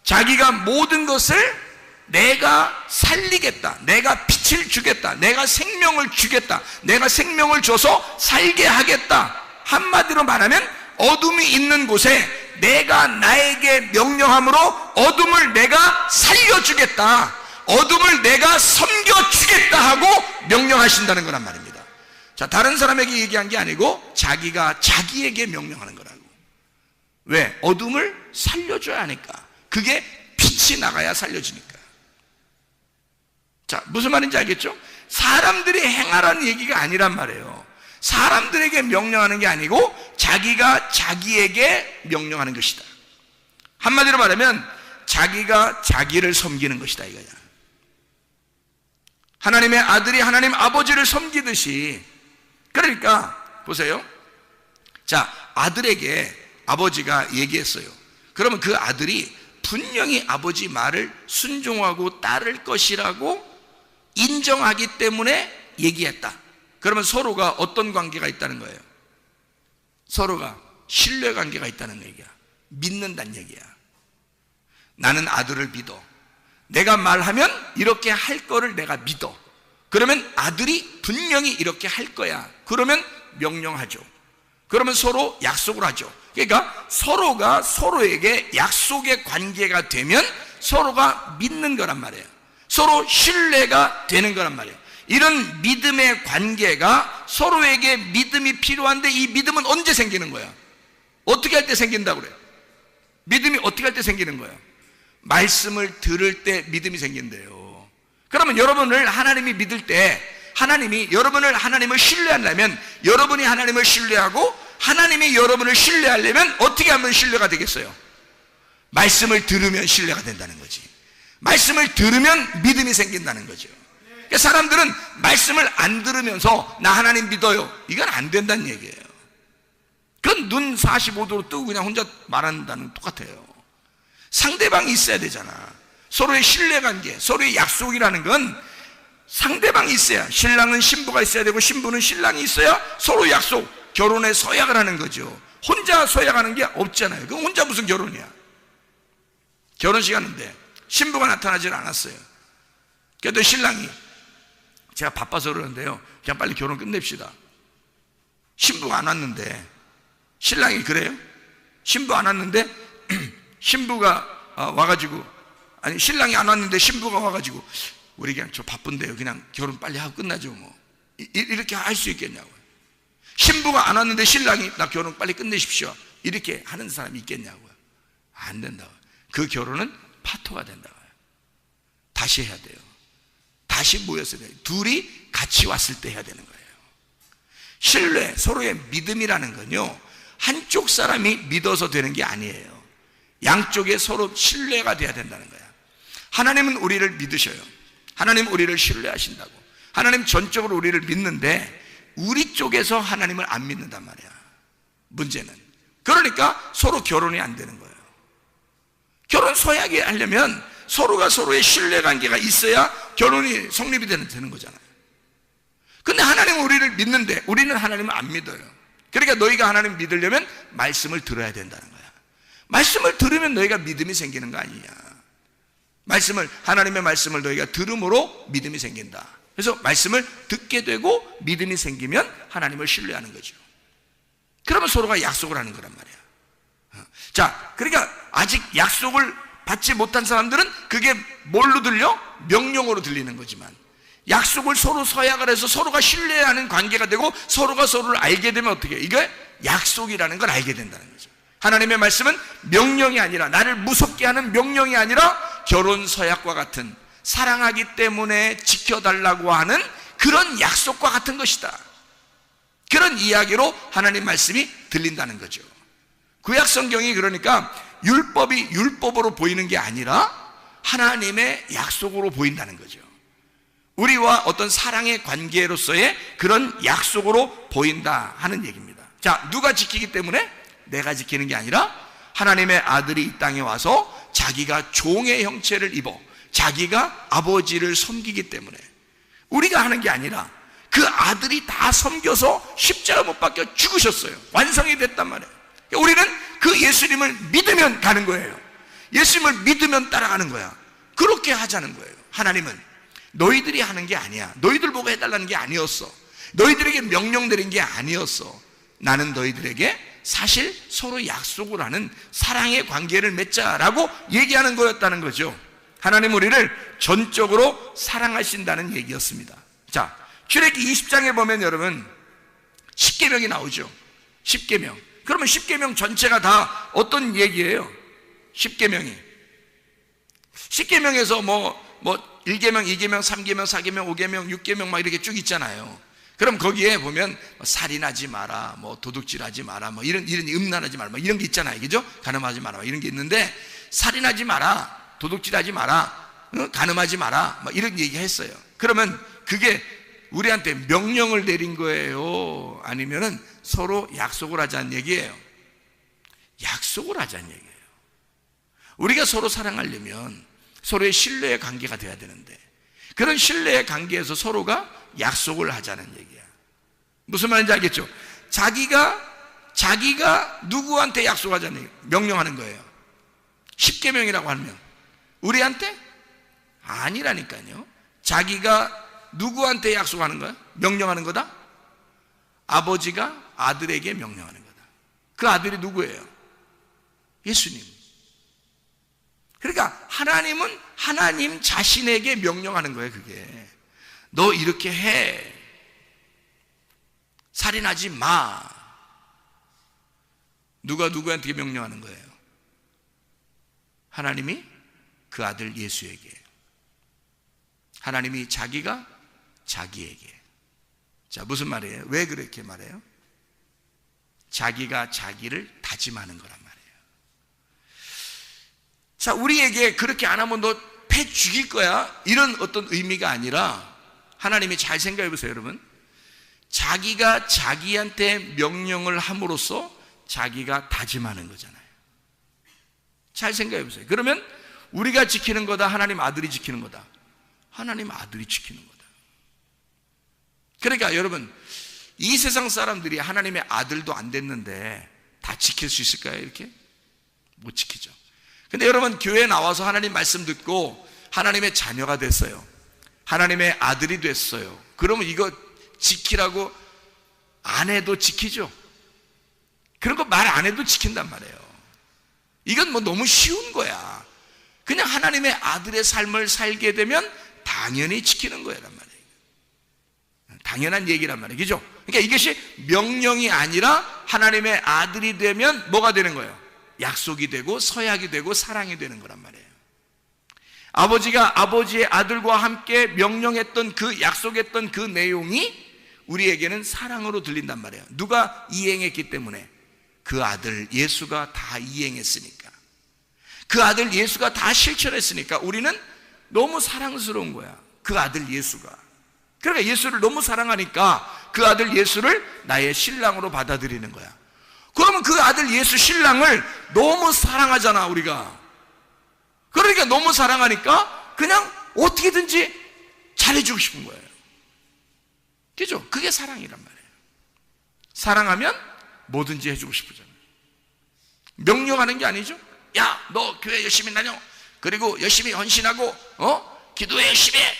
자기가 모든 것을 내가 살리겠다, 내가 빛을 주겠다, 내가 생명을 주겠다, 내가 생명을 줘서 살게 하겠다. 한마디로 말하면 어둠이 있는 곳에 내가 나에게 명령함으로 어둠을 내가 살려주겠다, 어둠을 내가 섬겨주겠다 하고 명령하신다는 거란 말입니다. 자, 다른 사람에게 얘기한 게 아니고 자기가 자기에게 명령하는 거라고. 왜? 어둠을 살려줘야 하니까. 그게 빛이 나가야 살려지니까. 자, 무슨 말인지 알겠죠? 사람들이 행하라는 얘기가 아니란 말이에요. 사람들에게 명령하는 게 아니고 자기가 자기에게 명령하는 것이다. 한마디로 말하면 자기가 자기를 섬기는 것이다 이거야. 하나님의 아들이 하나님 아버지를 섬기듯이. 그러니까 보세요. 자, 아들에게 아버지가 얘기했어요. 그러면 그 아들이 분명히 아버지 말을 순종하고 따를 것이라고 인정하기 때문에 얘기했다. 그러면 서로가 어떤 관계가 있다는 거예요? 서로가 신뢰 관계가 있다는 얘기야. 믿는다는 얘기야. 나는 아들을 믿어. 내가 말하면 이렇게 할 거를 내가 믿어. 그러면 아들이 분명히 이렇게 할 거야. 그러면 명령하죠. 그러면 서로 약속을 하죠. 그러니까 서로가 서로에게 약속의 관계가 되면 서로가 믿는 거란 말이에요. 서로 신뢰가 되는 거란 말이에요. 이런 믿음의 관계가, 서로에게 믿음이 필요한데 이 믿음은 언제 생기는 거야? 어떻게 할 때 생긴다고 그래요? 믿음이 어떻게 할 때 생기는 거예요? 말씀을 들을 때 믿음이 생긴대요. 그러면 여러분을 하나님이 믿을 때, 하나님이 여러분을 하나님을 신뢰하려면 여러분이 하나님을 신뢰하고 하나님이 여러분을 신뢰하려면 어떻게 하면 신뢰가 되겠어요? 말씀을 들으면 신뢰가 된다는 거지. 말씀을 들으면 믿음이 생긴다는 거죠. 그러니까 사람들은 말씀을 안 들으면서 나 하나님 믿어요, 이건 안 된다는 얘기예요. 그건 눈 45도로 뜨고 그냥 혼자 말한다는 똑같아요. 상대방이 있어야 되잖아. 서로의 신뢰관계, 서로의 약속이라는 건 상대방이 있어야, 신랑은 신부가 있어야 되고 신부는 신랑이 있어야 서로 약속, 결혼에 서약을 하는 거죠. 혼자 서약하는 게 없잖아요. 그럼 혼자 무슨 결혼이야? 결혼식 하는데 신부가 나타나질 않았어요. 그래도 신랑이 제가 바빠서 그러는데요, 그냥 빨리 결혼 끝냅시다. 신부가 안 왔는데 신랑이 그래요? 신부 안 왔는데 신부가 와가지고, 아니 신랑이 안 왔는데 신부가 와가지고 우리 그냥 저 바쁜데요, 그냥 결혼 빨리 하고 끝나죠 뭐, 이렇게 할 수 있겠냐고요. 신부가 안 왔는데 신랑이 나 결혼 빨리 끝내십시오, 이렇게 하는 사람이 있겠냐고요. 안 된다고요. 그 결혼은 파토가 된다고요. 다시 해야 돼요. 다시 모여서 돼요. 둘이 같이 왔을 때 해야 되는 거예요. 신뢰, 서로의 믿음이라는 건요, 한쪽 사람이 믿어서 되는 게 아니에요. 양쪽에 서로 신뢰가 돼야 된다는 거야. 하나님은 우리를 믿으셔요. 하나님은 우리를 신뢰하신다고. 하나님 전적으로 우리를 믿는데 우리 쪽에서 하나님을 안 믿는단 말이야, 문제는. 그러니까 서로 결혼이 안 되는 거예요. 결혼 서약이 하려면 서로가 서로의 신뢰관계가 있어야 결혼이 성립이 되는 거잖아요. 근데 하나님은 우리를 믿는데 우리는 하나님을 안 믿어요. 그러니까 너희가 하나님 믿으려면 말씀을 들어야 된다는 거야. 말씀을 들으면 너희가 믿음이 생기는 거 아니냐. 하나님의 말씀을 너희가 들음으로 믿음이 생긴다. 그래서 말씀을 듣게 되고 믿음이 생기면 하나님을 신뢰하는 거죠. 그러면 서로가 약속을 하는 거란 말이야. 자, 그러니까 아직 약속을 받지 못한 사람들은 그게 뭘로 들려? 명령으로 들리는 거지만, 약속을 서로 서약을 해서 서로가 신뢰하는 관계가 되고 서로가 서로를 알게 되면 어떻게 해요? 이게 약속이라는 걸 알게 된다는 거죠. 하나님의 말씀은 명령이 아니라, 나를 무섭게 하는 명령이 아니라 결혼 서약과 같은, 사랑하기 때문에 지켜달라고 하는 그런 약속과 같은 것이다. 그런 이야기로 하나님 말씀이 들린다는 거죠. 구약 성경이 그러니까 율법이 율법으로 보이는 게 아니라 하나님의 약속으로 보인다는 거죠. 우리와 어떤 사랑의 관계로서의 그런 약속으로 보인다 하는 얘기입니다. 자, 누가 지키기 때문에? 내가 지키는 게 아니라 하나님의 아들이 이 땅에 와서 자기가 종의 형체를 입어 자기가 아버지를 섬기기 때문에, 우리가 하는 게 아니라 그 아들이 다 섬겨서 십자가 못 박혀 죽으셨어요. 완성이 됐단 말이에요. 우리는 그 예수님을 믿으면 가는 거예요. 예수님을 믿으면 따라가는 거야. 그렇게 하자는 거예요. 하나님은 너희들이 하는 게 아니야. 너희들 보고 해달라는 게 아니었어. 너희들에게 명령 내린 게 아니었어. 나는 너희들에게 사실 서로 약속을 하는 사랑의 관계를 맺자라고 얘기하는 거였다는 거죠. 하나님 우리를 전적으로 사랑하신다는 얘기였습니다. 자, 출애굽기 20장에 보면 여러분 10계명이 나오죠. 10계명. 그러면 10계명 전체가 다 어떤 얘기예요? 10계명이 10계명에서 뭐 1계명, 2계명, 3계명, 4계명, 5계명, 6계명 막 이렇게 쭉 있잖아요. 그럼 거기에 보면 살인하지 마라, 뭐 도둑질하지 마라, 뭐 이런 음란하지 마라, 뭐 이런 게 있잖아요. 그죠? 간음하지 마라, 이런 게 있는데, 살인하지 마라, 도둑질하지 마라, 간음하지 마라, 뭐 이런 얘기 했어요. 그러면 그게 우리한테 명령을 내린 거예요? 아니면은 서로 약속을 하자는 얘기예요? 약속을 하자는 얘기예요. 우리가 서로 사랑하려면 서로의 신뢰의 관계가 돼야 되는데, 그런 신뢰의 관계에서 서로가 약속을 하자는 얘기야. 무슨 말인지 알겠죠? 자기가 누구한테 약속하자는 얘기야. 명령하는 거예요. 10계명이라고 하면 우리한테? 아니라니까요. 자기가 누구한테 약속하는 거야? 명령하는 거다? 아버지가 아들에게 명령하는 거다. 그 아들이 누구예요? 예수님. 그러니까 하나님은 하나님 자신에게 명령하는 거예요. 그게 너 이렇게 해, 살인하지 마. 누가 누구한테 명령하는 거예요? 하나님이 그 아들 예수에게, 하나님이 자기가 자기에게. 자, 무슨 말이에요? 왜 그렇게 말해요? 자기가 자기를 다짐하는 거란 말이에요. 자, 우리에게 그렇게 안 하면 너 패 죽일 거야, 이런 어떤 의미가 아니라, 하나님이 잘 생각해 보세요, 여러분. 자기가 자기한테 명령을 함으로써 자기가 다짐하는 거잖아요. 잘 생각해 보세요. 그러면 우리가 지키는 거다, 하나님 아들이 지키는 거다? 하나님 아들이 지키는 거다. 그러니까 여러분, 이 세상 사람들이 하나님의 아들도 안 됐는데 다 지킬 수 있을까요? 이렇게? 못 지키죠. 근데 여러분, 교회에 나와서 하나님 말씀 듣고 하나님의 자녀가 됐어요. 하나님의 아들이 됐어요. 그러면 이거 지키라고 안 해도 지키죠. 그런 거 말 안 해도 지킨단 말이에요. 이건 뭐 너무 쉬운 거야. 그냥 하나님의 아들의 삶을 살게 되면 당연히 지키는 거란 말이에요. 당연한 얘기란 말이에요. 그죠? 그러니까 이것이 명령이 아니라 하나님의 아들이 되면 뭐가 되는 거예요? 약속이 되고 서약이 되고 사랑이 되는 거란 말이에요. 아버지가 아버지의 아들과 함께 명령했던 그 약속했던 그 내용이 우리에게는 사랑으로 들린단 말이에요. 누가 이행했기 때문에? 그 아들 예수가 다 이행했으니까, 그 아들 예수가 다 실천했으니까 우리는 너무 사랑스러운 거야. 그 아들 예수가. 그러니까 예수를 너무 사랑하니까 그 아들 예수를 나의 신랑으로 받아들이는 거야. 그러면 그 아들 예수 신랑을 너무 사랑하잖아 우리가. 그러니까 너무 사랑하니까 그냥 어떻게든지 잘해주고 싶은 거예요. 그죠? 그게 사랑이란 말이에요. 사랑하면 뭐든지 해주고 싶으잖아요. 명령하는 게 아니죠. 야, 너 교회 열심히 다녀. 그리고 열심히 헌신하고, 기도해 열심히 해.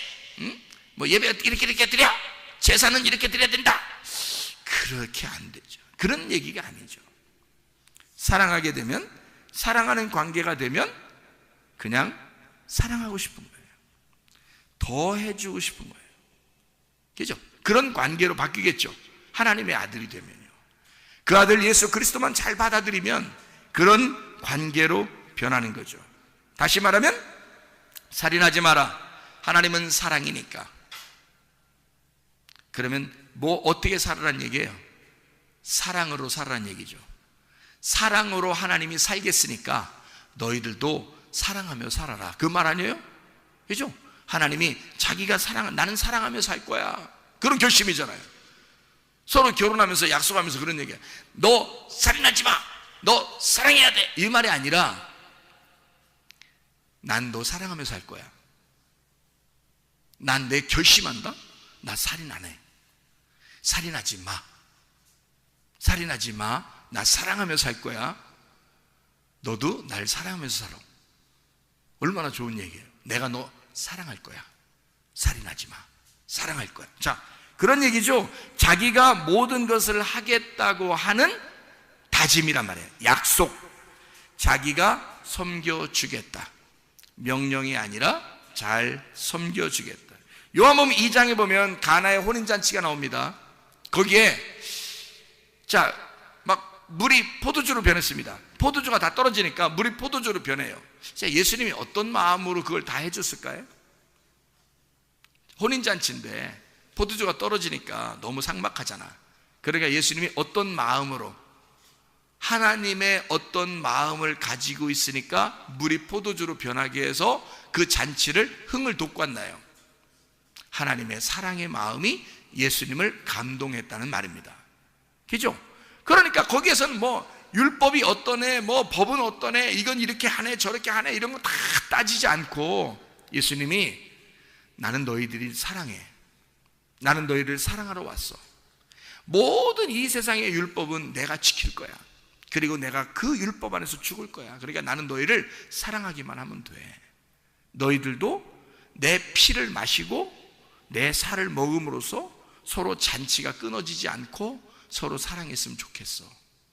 뭐 예배 이렇게 드려. 제사는 이렇게 드려야 된다. 그렇게 안 되죠. 그런 얘기가 아니죠. 사랑하게 되면, 사랑하는 관계가 되면 그냥 사랑하고 싶은 거예요. 더 해주고 싶은 거예요. 그죠? 그런 관계로 바뀌겠죠. 하나님의 아들이 되면요. 그 아들 예수 그리스도만 잘 받아들이면 그런 관계로 변하는 거죠. 다시 말하면 살인하지 마라. 하나님은 사랑이니까. 그러면 뭐 어떻게 살아란 얘기예요? 사랑으로 살아란 얘기죠. 사랑으로 하나님이 살겠으니까 너희들도 사랑하며 살아라. 그 말 아니에요? 그죠? 하나님이 자기가 나는 사랑하며 살 거야. 그런 결심이잖아요. 서로 결혼하면서 약속하면서 그런 얘기야. 너 살인하지 마. 너 사랑해야 돼. 이 말이 아니라 난 너 사랑하며 살 거야. 난 내 결심한다. 나 살인 안 해. 살인하지 마. 살인하지 마. 나 사랑하며 살 거야. 너도 날 사랑하면서 살아. 얼마나 좋은 얘기예요. 내가 너 사랑할 거야. 살인하지 마. 사랑할 거야. 자, 그런 얘기죠. 자기가 모든 것을 하겠다고 하는 다짐이란 말이에요. 약속. 자기가 섬겨주겠다. 명령이 아니라 잘 섬겨주겠다. 요한복음 2장에 보면 가나의 혼인잔치가 나옵니다. 거기에 막 물이 포도주로 변했습니다. 포도주가 다 떨어지니까 물이 포도주로 변해요. 예수님이 어떤 마음으로 그걸 다 해줬을까요? 혼인잔치인데 포도주가 떨어지니까 너무 삭막하잖아. 그러니까 예수님이 어떤 마음으로, 하나님의 어떤 마음을 가지고 있으니까 물이 포도주로 변하게 해서 그 잔치를 흥을 돋고 왔나요? 하나님의 사랑의 마음이 예수님을 감동했다는 말입니다. 그죠? 그러니까 거기에서는 뭐 율법이 어떠네, 뭐 법은 어떠네, 이건 이렇게 하네 저렇게 하네 이런 거 다 따지지 않고 예수님이 나는 너희들이 사랑해. 나는 너희를 사랑하러 왔어. 모든 이 세상의 율법은 내가 지킬 거야. 그리고 내가 그 율법 안에서 죽을 거야. 그러니까 나는 너희를 사랑하기만 하면 돼. 너희들도 내 피를 마시고 내 살을 먹음으로써 서로 잔치가 끊어지지 않고 서로 사랑했으면 좋겠어.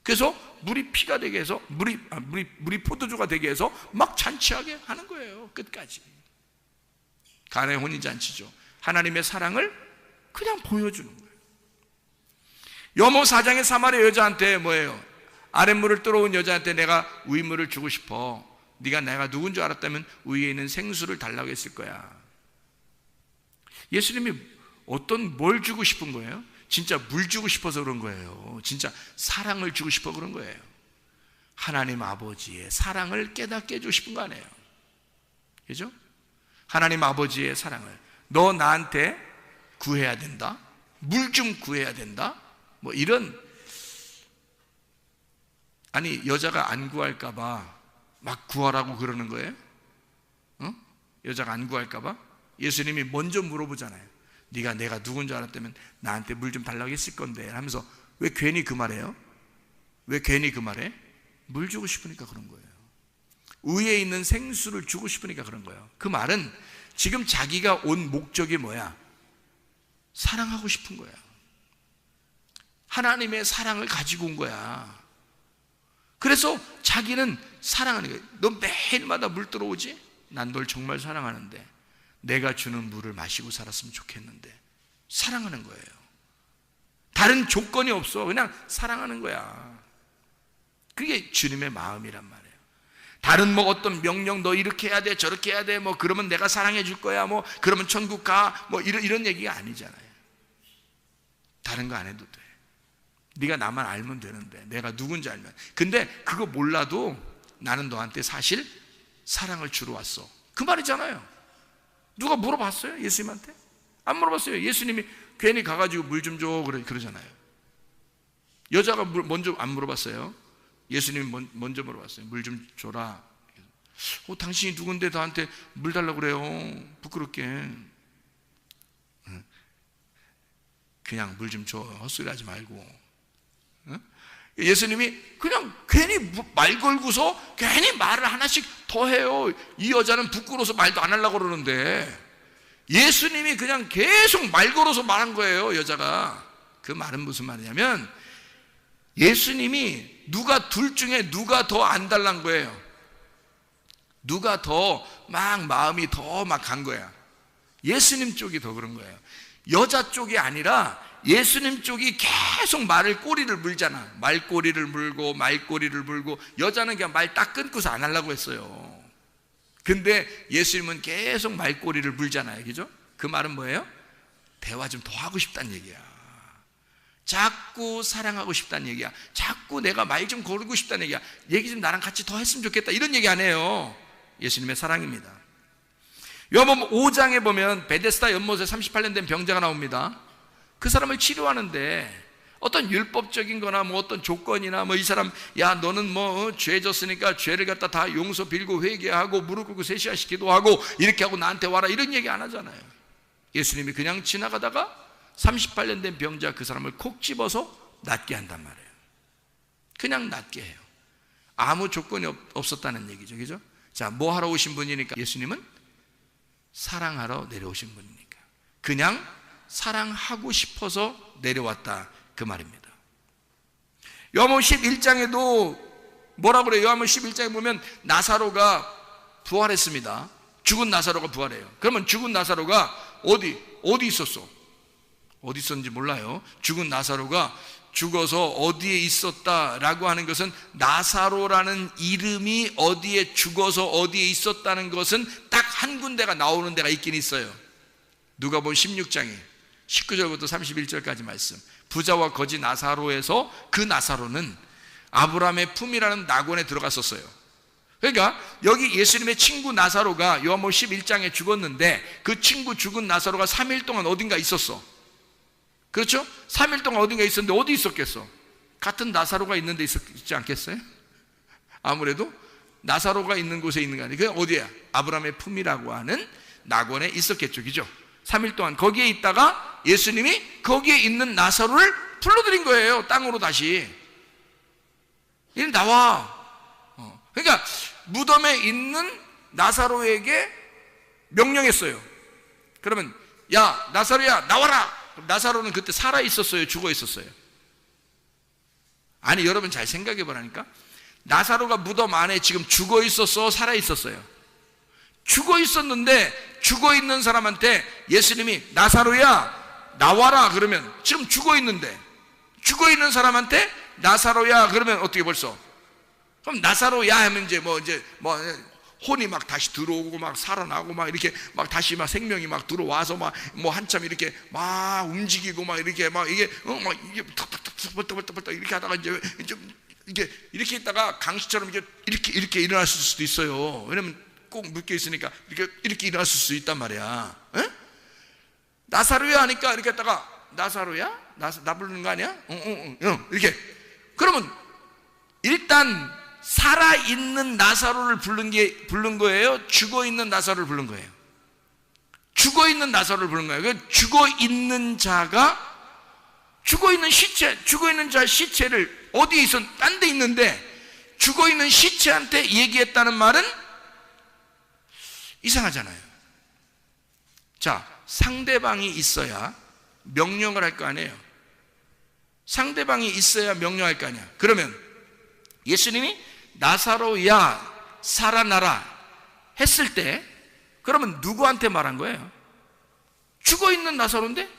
그래서 물이 피가 되게 해서 물이 포도주가 되게 해서 막 잔치하게 하는 거예요. 끝까지. 가나의 혼인잔치죠. 하나님의 사랑을 그냥 보여주는 거예요. 요한복음 4장의 사마리아 여자한테 뭐예요? 아랫물을 떨어온 여자한테 내가 우유물을 주고 싶어. 네가 내가 누군 줄 알았다면 위에 있는 생수를 달라고 했을 거야. 예수님이 뭘 주고 싶은 거예요? 진짜 물 주고 싶어서 그런 거예요. 진짜 사랑을 주고 싶어 그런 거예요. 하나님 아버지의 사랑을 깨닫게 해주고 싶은 거 아니에요. 그죠? 하나님 아버지의 사랑을. 너 나한테 구해야 된다. 물 좀 구해야 된다. 뭐 이런. 아니 여자가 안 구할까 봐 막 구하라고 그러는 거예요? 여자가 안 구할까 봐? 예수님이 먼저 물어보잖아요. 네가 내가 누군 줄 알았다면 나한테 물 좀 달라고 했을 건데 하면서 왜 괜히 그 말해요? 왜 괜히 그 말해? 물 주고 싶으니까 그런 거예요. 위에 있는 생수를 주고 싶으니까 그런 거예요. 그 말은 지금 자기가 온 목적이 뭐야? 사랑하고 싶은 거야. 하나님의 사랑을 가지고 온 거야. 그래서 자기는 사랑하는 거예요. 너 매일마다 물 들어오지? 난 널 정말 사랑하는데 내가 주는 물을 마시고 살았으면 좋겠는데. 사랑하는 거예요. 다른 조건이 없어. 그냥 사랑하는 거야. 그게 주님의 마음이란 말이에요. 다른 뭐 어떤 명령, 너 이렇게 해야 돼, 저렇게 해야 돼, 뭐 그러면 내가 사랑해 줄 거야, 뭐 그러면 천국 가, 뭐 이런 얘기가 아니잖아요. 다른 거 안 해도 돼. 네가 나만 알면 되는데, 내가 누군지 알면. 근데 그거 몰라도 나는 너한테 사실 사랑을 주러 왔어. 그 말이잖아요. 누가 물어봤어요? 예수님한테? 안 물어봤어요. 예수님이 괜히 가가지고 물 좀 줘 그러잖아요. 여자가 먼저 안 물어봤어요. 예수님이 먼저 물어봤어요. 물 좀 줘라. 당신이 누군데 나한테 물 달라고 그래요? 부끄럽게. 그냥 물 좀 줘. 헛소리 하지 말고. 예수님이 그냥 괜히 말 걸고서 괜히 말을 하나씩 더 해요. 이 여자는 부끄러워서 말도 안 하려고 그러는데 예수님이 그냥 계속 말 걸어서 말한 거예요. 여자가. 그 말은 무슨 말이냐면 예수님이 둘 중에 누가 더 안 달란 거예요. 누가 더 막 마음이 더 막 간 거야. 예수님 쪽이 더 그런 거예요. 여자 쪽이 아니라 예수님 쪽이 계속 꼬리를 물잖아. 말꼬리를 물고 말꼬리를 물고, 여자는 그냥 말 딱 끊고서 안 하려고 했어요. 근데 예수님은 계속 말꼬리를 물잖아요. 그죠? 그 말은 뭐예요? 대화 좀 더 하고 싶다는 얘기야. 자꾸 사랑하고 싶다는 얘기야. 자꾸 내가 말 좀 걸고 싶다는 얘기야. 얘기 좀 나랑 같이 더 했으면 좋겠다, 이런 얘기 안 해요. 예수님의 사랑입니다. 요한복음 5장에 보면 베데스다 연못에 38년 된 병자가 나옵니다. 그 사람을 치료하는데 어떤 율법적인 거나 뭐 어떤 조건이나 뭐 이 사람, 야 너는 뭐 죄 졌으니까 죄를 갖다 다 용서 빌고 회개하고 무릎 꿇고 3시간씩 기도하고 이렇게 하고 나한테 와라, 이런 얘기 안 하잖아요. 예수님이 그냥 지나가다가 38년 된 병자 그 사람을 콕 집어서 낫게 한단 말이에요. 그냥 낫게 해요. 아무 조건이 없었다는 얘기죠. 그죠? 자, 뭐 하러 오신 분이니까? 예수님은 사랑하러 내려오신 분이니까 그냥 사랑하고 싶어서 내려왔다, 그 말입니다. 요한복음 11장에도 뭐라 그래요? 요한복음 11장에 보면 나사로가 부활했습니다. 죽은 나사로가 부활해요. 그러면 죽은 나사로가 어디 있었어? 어디 있었는지 몰라요. 죽은 나사로가 죽어서 어디에 있었다라고 하는 것은, 나사로라는 이름이 어디에 죽어서 어디에 있었다는 것은 딱 한 군데가 나오는 데가 있긴 있어요. 누가복음 16장에 19절부터 31절까지 말씀. 부자와 거지 나사로에서 그 나사로는 아브라함의 품이라는 낙원에 들어갔었어요. 그러니까 여기 예수님의 친구 나사로가 요한복음 11장에 죽었는데 그 친구 죽은 나사로가 3일 동안 어딘가 있었어. 그렇죠? 3일 동안 어딘가 있었는데 어디 있었겠어? 같은 나사로가 있는 데 있지 않겠어요? 아무래도 나사로가 있는 곳에 있는 거 아니에요. 그게 어디야? 아브라함의 품이라고 하는 낙원에 있었겠죠. 그죠? 3일 동안 거기에 있다가 예수님이 거기에 있는 나사로를 불러들인 거예요. 땅으로 다시. 이리 나와. 그러니까 무덤에 있는 나사로에게 명령했어요. 그러면 야 나사로야 나와라. 나사로는 그때 살아 있었어요? 죽어 있었어요? 아니, 여러분 잘 생각해 보라니까. 나사로가 무덤 안에 지금 죽어 있었어? 살아 있었어요? 죽어 있었는데 죽어 있는 사람한테 예수님이 나사로야 나와라 그러면, 지금 죽어 있는데 죽어 있는 사람한테 나사로야 그러면 어떻게 벌써? 그럼 나사로야 하면 이제 뭐 혼이 막 다시 들어오고 막 살아나고 막 이렇게 막 다시 막 생명이 막 들어와서 막 뭐 한참 이렇게 막 움직이고 막 이렇게 막 이게 막 이게 탁탁탁 벌떡벌떡 이렇게 하다가 이제 이렇게 있다가 강시처럼 이렇게 일어났을 수도 있어요. 왜냐면 꼭 묶여 있으니까 이렇게 일어났을 수 있단 말이야. 에? 나사로야 하니까 이렇게 했다가 나사로야? 나 부르는 거 아니야? 이렇게. 그러면 일단 살아있는 나사로를 부른 거예요? 죽어있는 나사로를 부른 거예요? 죽어있는 나사로를 부른 거예요. 죽어있는 자가, 죽어있는 자 시체를 어디에 있어? 딴 데 있는데 죽어있는 시체한테 얘기했다는 말은 이상하잖아요. 자, 상대방이 있어야 명령을 할 거 아니에요. 상대방이 있어야 명령할 거 아니야. 그러면 예수님이 나사로야 살아나라 했을 때 그러면 누구한테 말한 거예요? 죽어있는 나사로인데?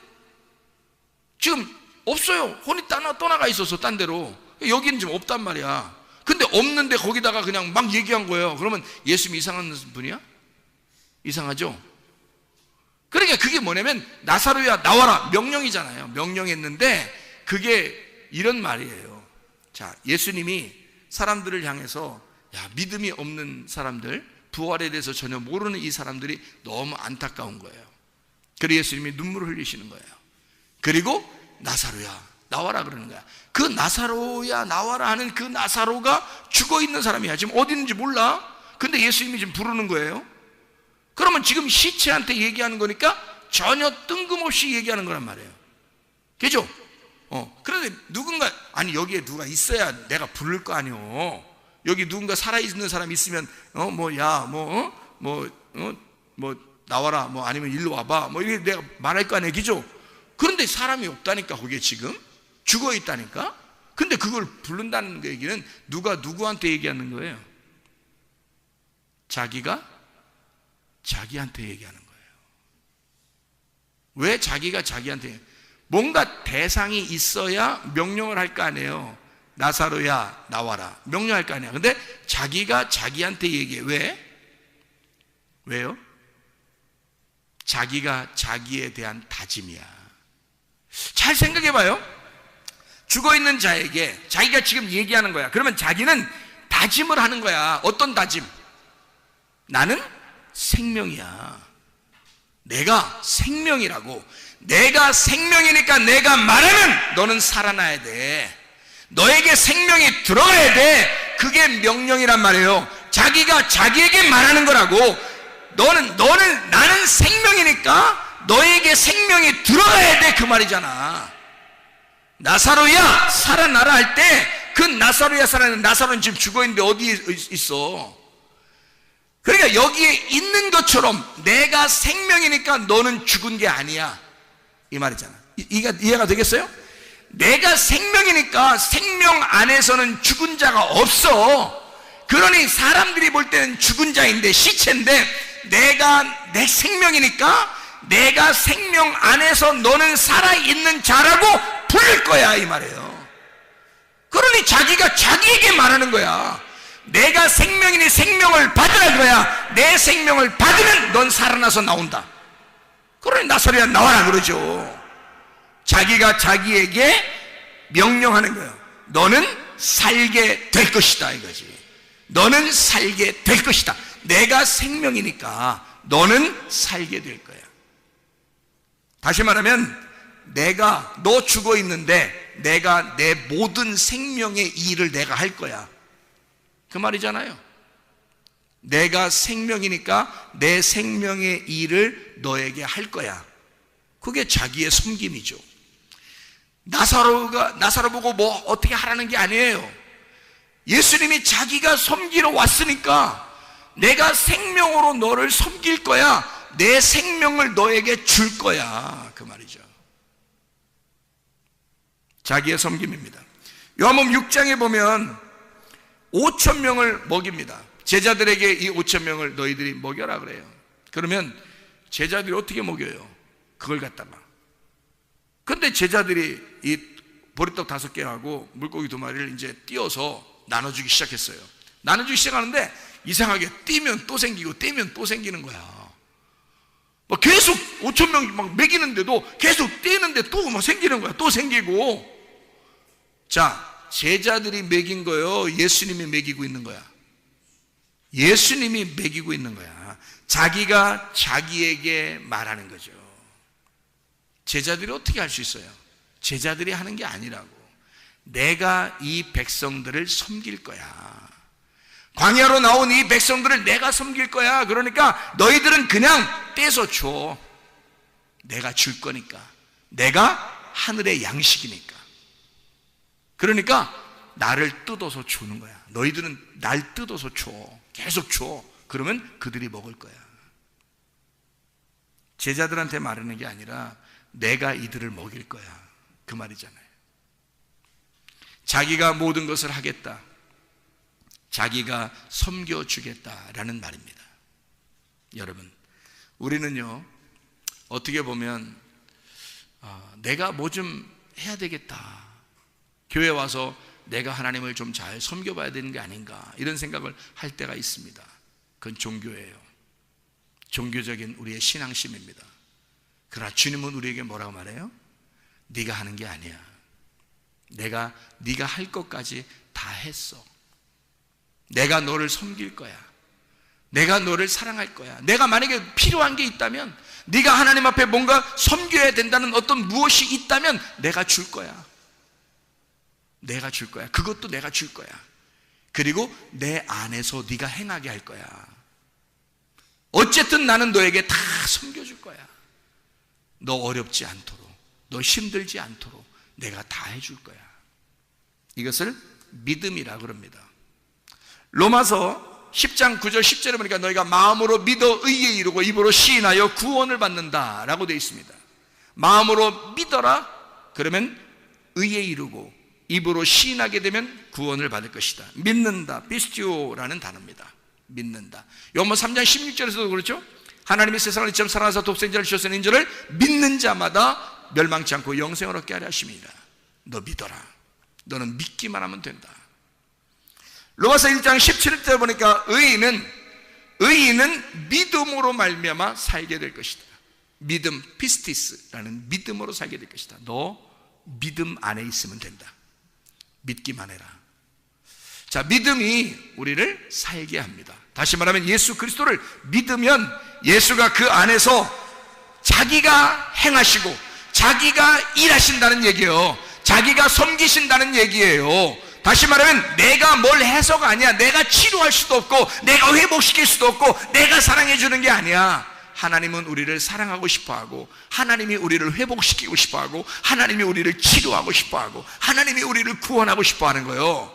지금 없어요. 혼이 떠나가 있어서 딴 데로. 여기는 지금 없단 말이야. 근데 없는데 거기다가 그냥 막 얘기한 거예요. 그러면 예수님이 이상한 분이야? 이상하죠? 그러니까 그게 뭐냐면 나사로야 나와라 명령이잖아요. 명령했는데 그게 이런 말이에요. 자, 예수님이 사람들을 향해서 야, 믿음이 없는 사람들, 부활에 대해서 전혀 모르는 이 사람들이 너무 안타까운 거예요. 그래서 예수님이 눈물을 흘리시는 거예요. 그리고 나사로야 나와라 그러는 거야. 그 나사로야 나와라 하는 그 나사로가 죽어있는 사람이야. 지금 어디 있는지 몰라. 근데 예수님이 지금 부르는 거예요. 그러면 지금 시체한테 얘기하는 거니까 전혀 뜬금없이 얘기하는 거란 말이에요. 그죠? 그런데 누군가, 아니 여기에 누가 있어야 내가 부를 거 아니오. 여기 누군가 살아있는 사람 있으면 나와라 아니면 일로 와봐 이렇게 내가 말할 거 아니에요. 그죠? 그런데 사람이 없다니까. 거기에 지금 죽어 있다니까. 근데 그걸 부른다는 얘기는 누가 누구한테 얘기하는 거예요? 자기가 자기한테 얘기하는 거예요. 왜 자기가 자기한테? 뭔가 대상이 있어야 명령을 할 거 아니에요. 나사로야 나와라 명령할 거 아니야. 근데 자기가 자기한테 얘기해. 왜요? 자기가 자기에 대한 다짐이야. 잘 생각해 봐요. 죽어있는 자에게 자기가 지금 얘기하는 거야. 그러면 자기는 다짐을 하는 거야. 어떤 다짐? 나는 생명이야. 내가 생명이라고. 내가 생명이니까 내가 말하면 너는 살아나야 돼. 너에게 생명이 들어가야 돼. 그게 명령이란 말이에요. 자기가 자기에게 말하는 거라고. 나는 생명이니까 너에게 생명이 들어가야 돼. 그 말이잖아. 나사로야 살아나라 할 때 그 나사로야 살아나는 나사로는 지금 죽어있는데 어디에 있어? 그러니까 여기에 있는 것처럼 내가 생명이니까 너는 죽은 게 아니야 이 말이잖아. 이해가 되겠어요? 내가 생명이니까 생명 안에서는 죽은 자가 없어. 그러니 사람들이 볼 때는 죽은 자인데 시체인데 내가 내 생명이니까 내가 생명 안에서 너는 살아있는 자라고 부를 거야 이 말이에요. 그러니 자기가 자기에게 말하는 거야. 내가 생명이니 생명을 받으라 그거야. 내 생명을 받으면 넌 살아나서 나온다. 그러니 나사로야 나와라 그러죠. 자기가 자기에게 명령하는 거예요. 너는 살게 될 것이다 이거지. 너는 살게 될 것이다. 내가 생명이니까 너는 살게 될 거야. 다시 말하면 너 죽어 있는데 내가 내 모든 생명의 일을 내가 할 거야 그 말이잖아요. 내가 생명이니까 내 생명의 일을 너에게 할 거야. 그게 자기의 섬김이죠. 나사로 보고 뭐 어떻게 하라는 게 아니에요. 예수님이 자기가 섬기러 왔으니까 내가 생명으로 너를 섬길 거야. 내 생명을 너에게 줄 거야 그 말이죠. 자기의 섬김입니다. 요한복음 6장에 보면 5,000명을 먹입니다. 제자들에게 이 5,000명을 너희들이 먹여라 그래요. 그러면 제자들이 어떻게 먹여요? 그걸 갖다가. 근데 제자들이 이 보리떡 5개하고 물고기 2마리를 이제 띄어서 나눠주기 시작했어요. 나눠주기 시작하는데 이상하게 띄면 또 생기고 띄면 또 생기는 거야. 막 계속 5,000명 막 먹이는데도 계속 띄는데 또 막 생기는 거야. 또 생기고. 자, 제자들이 먹인 거요? 예수님이 먹이고 있는 거야? 예수님이 먹이고 있는 거야. 자기가 자기에게 말하는 거죠. 제자들이 어떻게 할 수 있어요? 제자들이 하는 게 아니라고. 내가 이 백성들을 섬길 거야. 광야로 나온 이 백성들을 내가 섬길 거야. 그러니까 너희들은 그냥 떼서 줘. 내가 줄 거니까. 내가 하늘의 양식이니까. 그러니까 나를 뜯어서 주는 거야. 너희들은 날 뜯어서 줘. 계속 줘. 그러면 그들이 먹을 거야. 제자들한테 말하는 게 아니라 내가 이들을 먹일 거야 그 말이잖아요. 자기가 모든 것을 하겠다. 자기가 섬겨주겠다라는 말입니다. 여러분, 우리는요, 어떻게 보면 내가 뭐 좀 해야 되겠다, 교회 와서 내가 하나님을 좀 잘 섬겨봐야 되는 게 아닌가, 이런 생각을 할 때가 있습니다. 그건 종교예요. 종교적인 우리의 신앙심입니다. 그러나 주님은 우리에게 뭐라고 말해요? 네가 하는 게 아니야. 네가 할 것까지 다 했어. 내가 너를 섬길 거야. 내가 너를 사랑할 거야. 내가 만약에 필요한 게 있다면, 네가 하나님 앞에 뭔가 섬겨야 된다는 어떤 무엇이 있다면 내가 줄 거야. 내가 줄 거야. 그것도 내가 줄 거야. 그리고 내 안에서 네가 행하게 할 거야. 어쨌든 나는 너에게 다 섬겨줄 거야. 너 어렵지 않도록, 너 힘들지 않도록 내가 다 해줄 거야. 이것을 믿음이라 그럽니다. 로마서 10장 9절 10절에 보니까 너희가 마음으로 믿어 의에 이르고 입으로 시인하여 구원을 받는다 라고 되어 있습니다. 마음으로 믿어라, 그러면 의에 이르고 입으로 시인하게 되면 구원을 받을 것이다. 믿는다, 피스티오라는 단어입니다. 믿는다. 요한복음 3장 16절에서도 그렇죠. 하나님이 세상을 이처럼 사랑하사 독생자를 주셨으니 인저를 믿는 자마다 멸망치 않고 영생을 얻게 하려 하심이라. 너 믿어라. 너는 믿기만 하면 된다. 로마서 1장 17절 보니까 의인은 믿음으로 말미암아 살게 될 것이다. 믿음, 피스티스라는 믿음으로 살게 될 것이다. 너 믿음 안에 있으면 된다. 믿기만 해라. 자, 믿음이 우리를 살게 합니다. 다시 말하면 예수 그리스도를 믿으면 예수가 그 안에서 자기가 행하시고 자기가 일하신다는 얘기예요. 자기가 섬기신다는 얘기예요. 다시 말하면 내가 뭘 해서가 아니야. 내가 치료할 수도 없고 내가 회복시킬 수도 없고 내가 사랑해 주는 게 아니야. 하나님은 우리를 사랑하고 싶어하고 하나님이 우리를 회복시키고 싶어하고 하나님이 우리를 치료하고 싶어하고 하나님이 우리를 구원하고 싶어하는 거예요.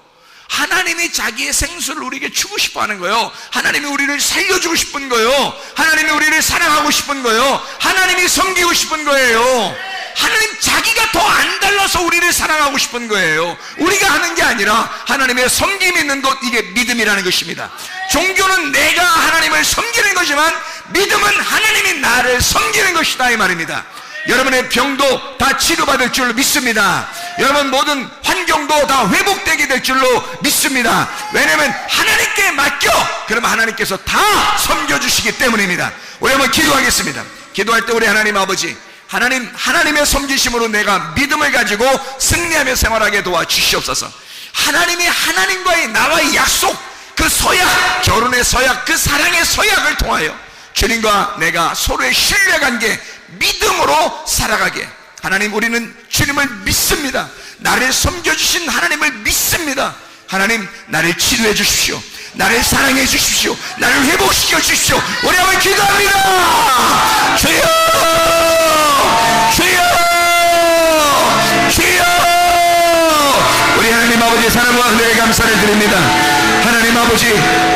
하나님이 자기의 생수를 우리에게 주고 싶어하는 거예요. 하나님이 우리를 살려주고 싶은 거예요. 하나님이 우리를 사랑하고 싶은 거예요. 하나님이 섬기고 싶은 거예요. 하나님 자기가 더 안 달라서 우리를 사랑하고 싶은 거예요. 우리가 하는 게 아니라 하나님의 섬김이 있는 것, 이게 믿음이라는 것입니다. 종교는 내가 하나님을 섬기는 거지만 믿음은 하나님이 나를 섬기는 것이다, 이 말입니다. 여러분의 병도 다 치료받을 줄로 믿습니다. 여러분 모든 환경도 다 회복되게 될 줄로 믿습니다. 왜냐하면 하나님께 맡겨, 그러면 하나님께서 다 섬겨주시기 때문입니다. 우리 한번 기도하겠습니다. 기도할 때 우리 하나님 아버지, 하나님의 섬기심으로 내가 믿음을 가지고 승리하며 생활하게 도와주시옵소서. 하나님이 하나님과의 나와의 약속, 그 서약, 결혼의 서약, 그 사랑의 서약을 통하여 주님과 내가 서로의 신뢰관계, 믿음으로 살아가게. 하나님, 우리는 주님을 믿습니다. 나를 섬겨주신 하나님을 믿습니다. 하나님, 나를 치료해 주십시오. 나를 사랑해 주십시오. 나를 회복시켜 주십시오. 우리 한번 기도합니다. 주여, 주여, 주여. 우리 하나님 아버지 사랑과 은혜에 감사를 드립니다. 하나님 아버지,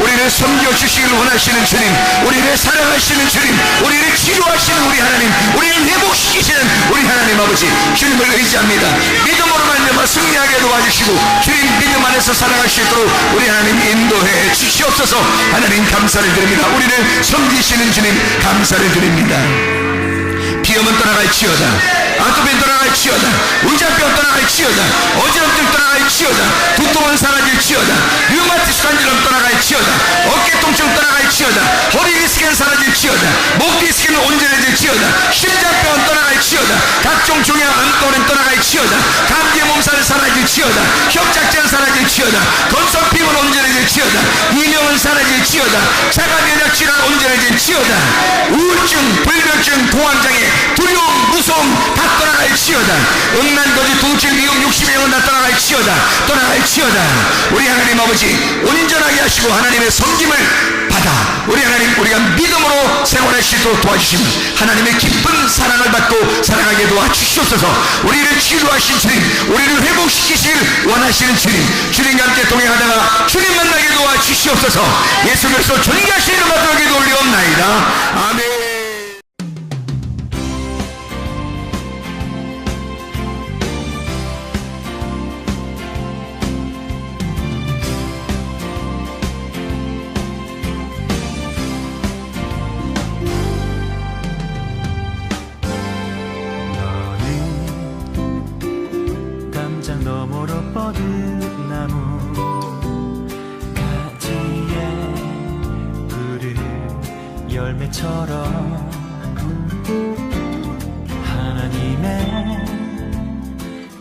우리를 섬겨주시길 원하시는 주님, 우리를 사랑하시는 주님, 우리를 치료하시는 우리 하나님, 우리를 회복시키시는 우리 하나님 아버지, 주님을 의지합니다. 믿음으로 말미암아 승리하게 도와주시고 주님 믿음 안에서 살아갈 수 있도록 우리 하나님 인도해 주시옵소서. 하나님 감사를 드립니다. 우리를 섬기시는 주님 감사를 드립니다. 비염은 떠나갈지어다, 아토피는 떠나갈지어다, 의장병 떠나갈지어다, 어지럼증 떠나갈지어다, 두통은 사라질지어다, 류마티스 관절염 떠나갈지어다, 어깨 통증 떠나갈지어다, 허리 디스크는 사라질지어다, 목 디스크는 온전해질지어다, 심장병은 떠나갈지어다, 각종 종양 암도는 떠나갈지어다, 감기 몸살은 사라질지어다, 협착증은 사라질지어다, 건성 피부는 온전해질지어다, 이명은 사라질지어다, 자가면역 질환 온전해질지어다, 우울증, 불면증, 공황장애, 두려움, 무서움 다 떠나갈지어다, 음란거지, 통증, 미움, 욕심의 영은 다 떠나갈지어다, 떠나갈지어다. 우리 하나님 아버지 온전하게 하시고 하나님의 섬김을 받아 우리 하나님, 우리가 믿음으로 생활할 수 있도록 도와주시면 하나님의 깊은 사랑을 받고 살아가게 도와주시옵소서. 우리를 치료하신 주님, 우리를 회복시키시길 원하시는 주님, 주님과 함께 동행하다가 주님 만나게 도와주시옵소서. 예수 그리스도 존귀하신 이름 받들어 기도 올리옵나이다. 아멘. 열매처럼 하나님의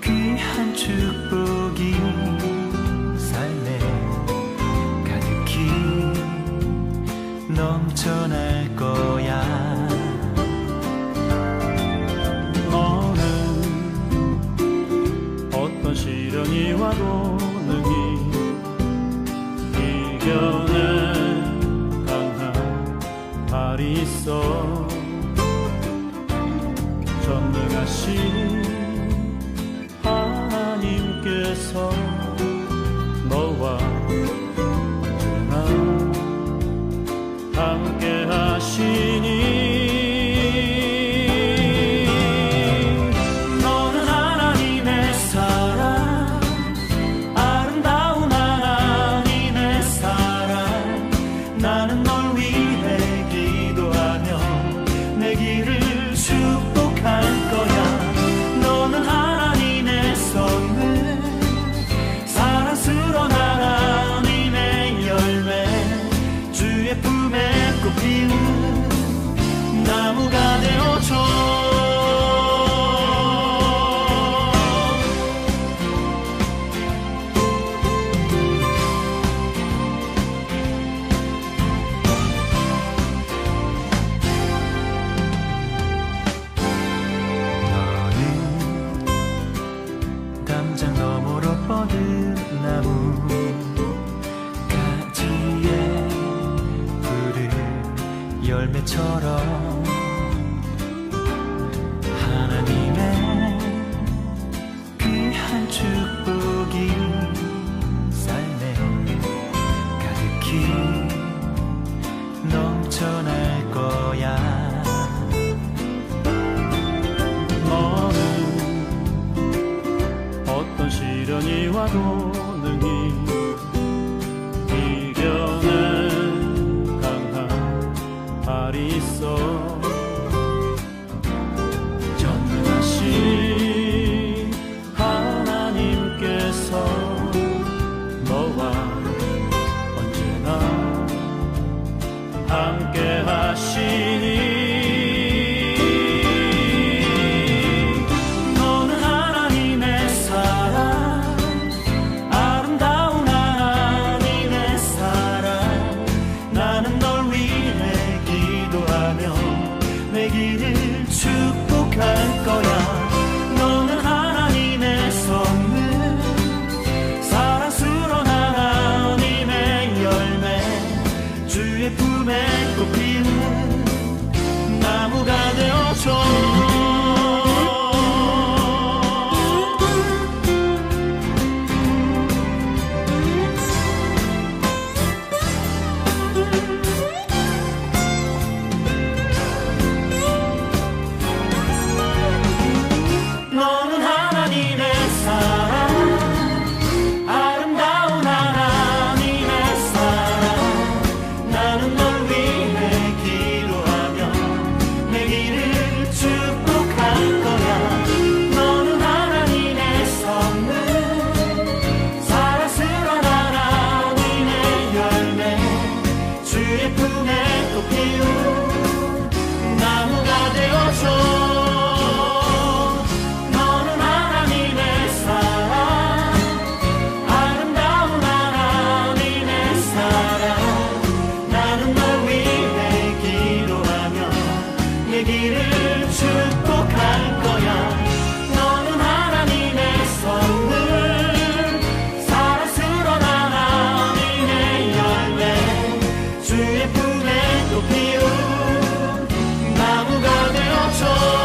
귀한 축복이 삶에 가득히 넘쳐날 거야. 너는 어떤 시련이 와도 능히 이겨낼 강한 발이 있어. 전능하신 하나님께서 너와 언제나 함께 하시니. 너는 하나님의 사랑, 아름다운 하나님의 사랑. 나는 널 위해 기도하며 내 길을 축복할 거야. 너는 하나님의 선물, 사랑스러운 하나님의 열매, 주의 품에 꽃피운 나무가 되어줘. 담장 너머로 뻗은 나무 가지에 푸른 열매처럼 하나님의 귀한 축복이 삶에 가득히 넘쳐날 거야. 어떤 시련이 와도 능히 이겨낼 강한 발이 있어. 전능하신 하나님께서 너와 언제나 함께 하시니. 내 길을 축복할 거야. 너는 하나님의 선물, 사랑스러운 하나님의 열매, 주의 품에 꽃피는 나무가 되어줘. 너는 하나님의 사랑, 아름다운 하나님의 사랑. 나는 널 위해 기도하며 내 길을 축복할 거야. 너는 하나님의 선물, 사랑스러운 하나님의 열매, 주의 품에 꽃피운 나무가 되어줘. 길을 축복할 거야. 너는 하나님의 선물, 사랑스러운 하나님의 열매, 주의 품에 꽃피운 나무가 되어줘.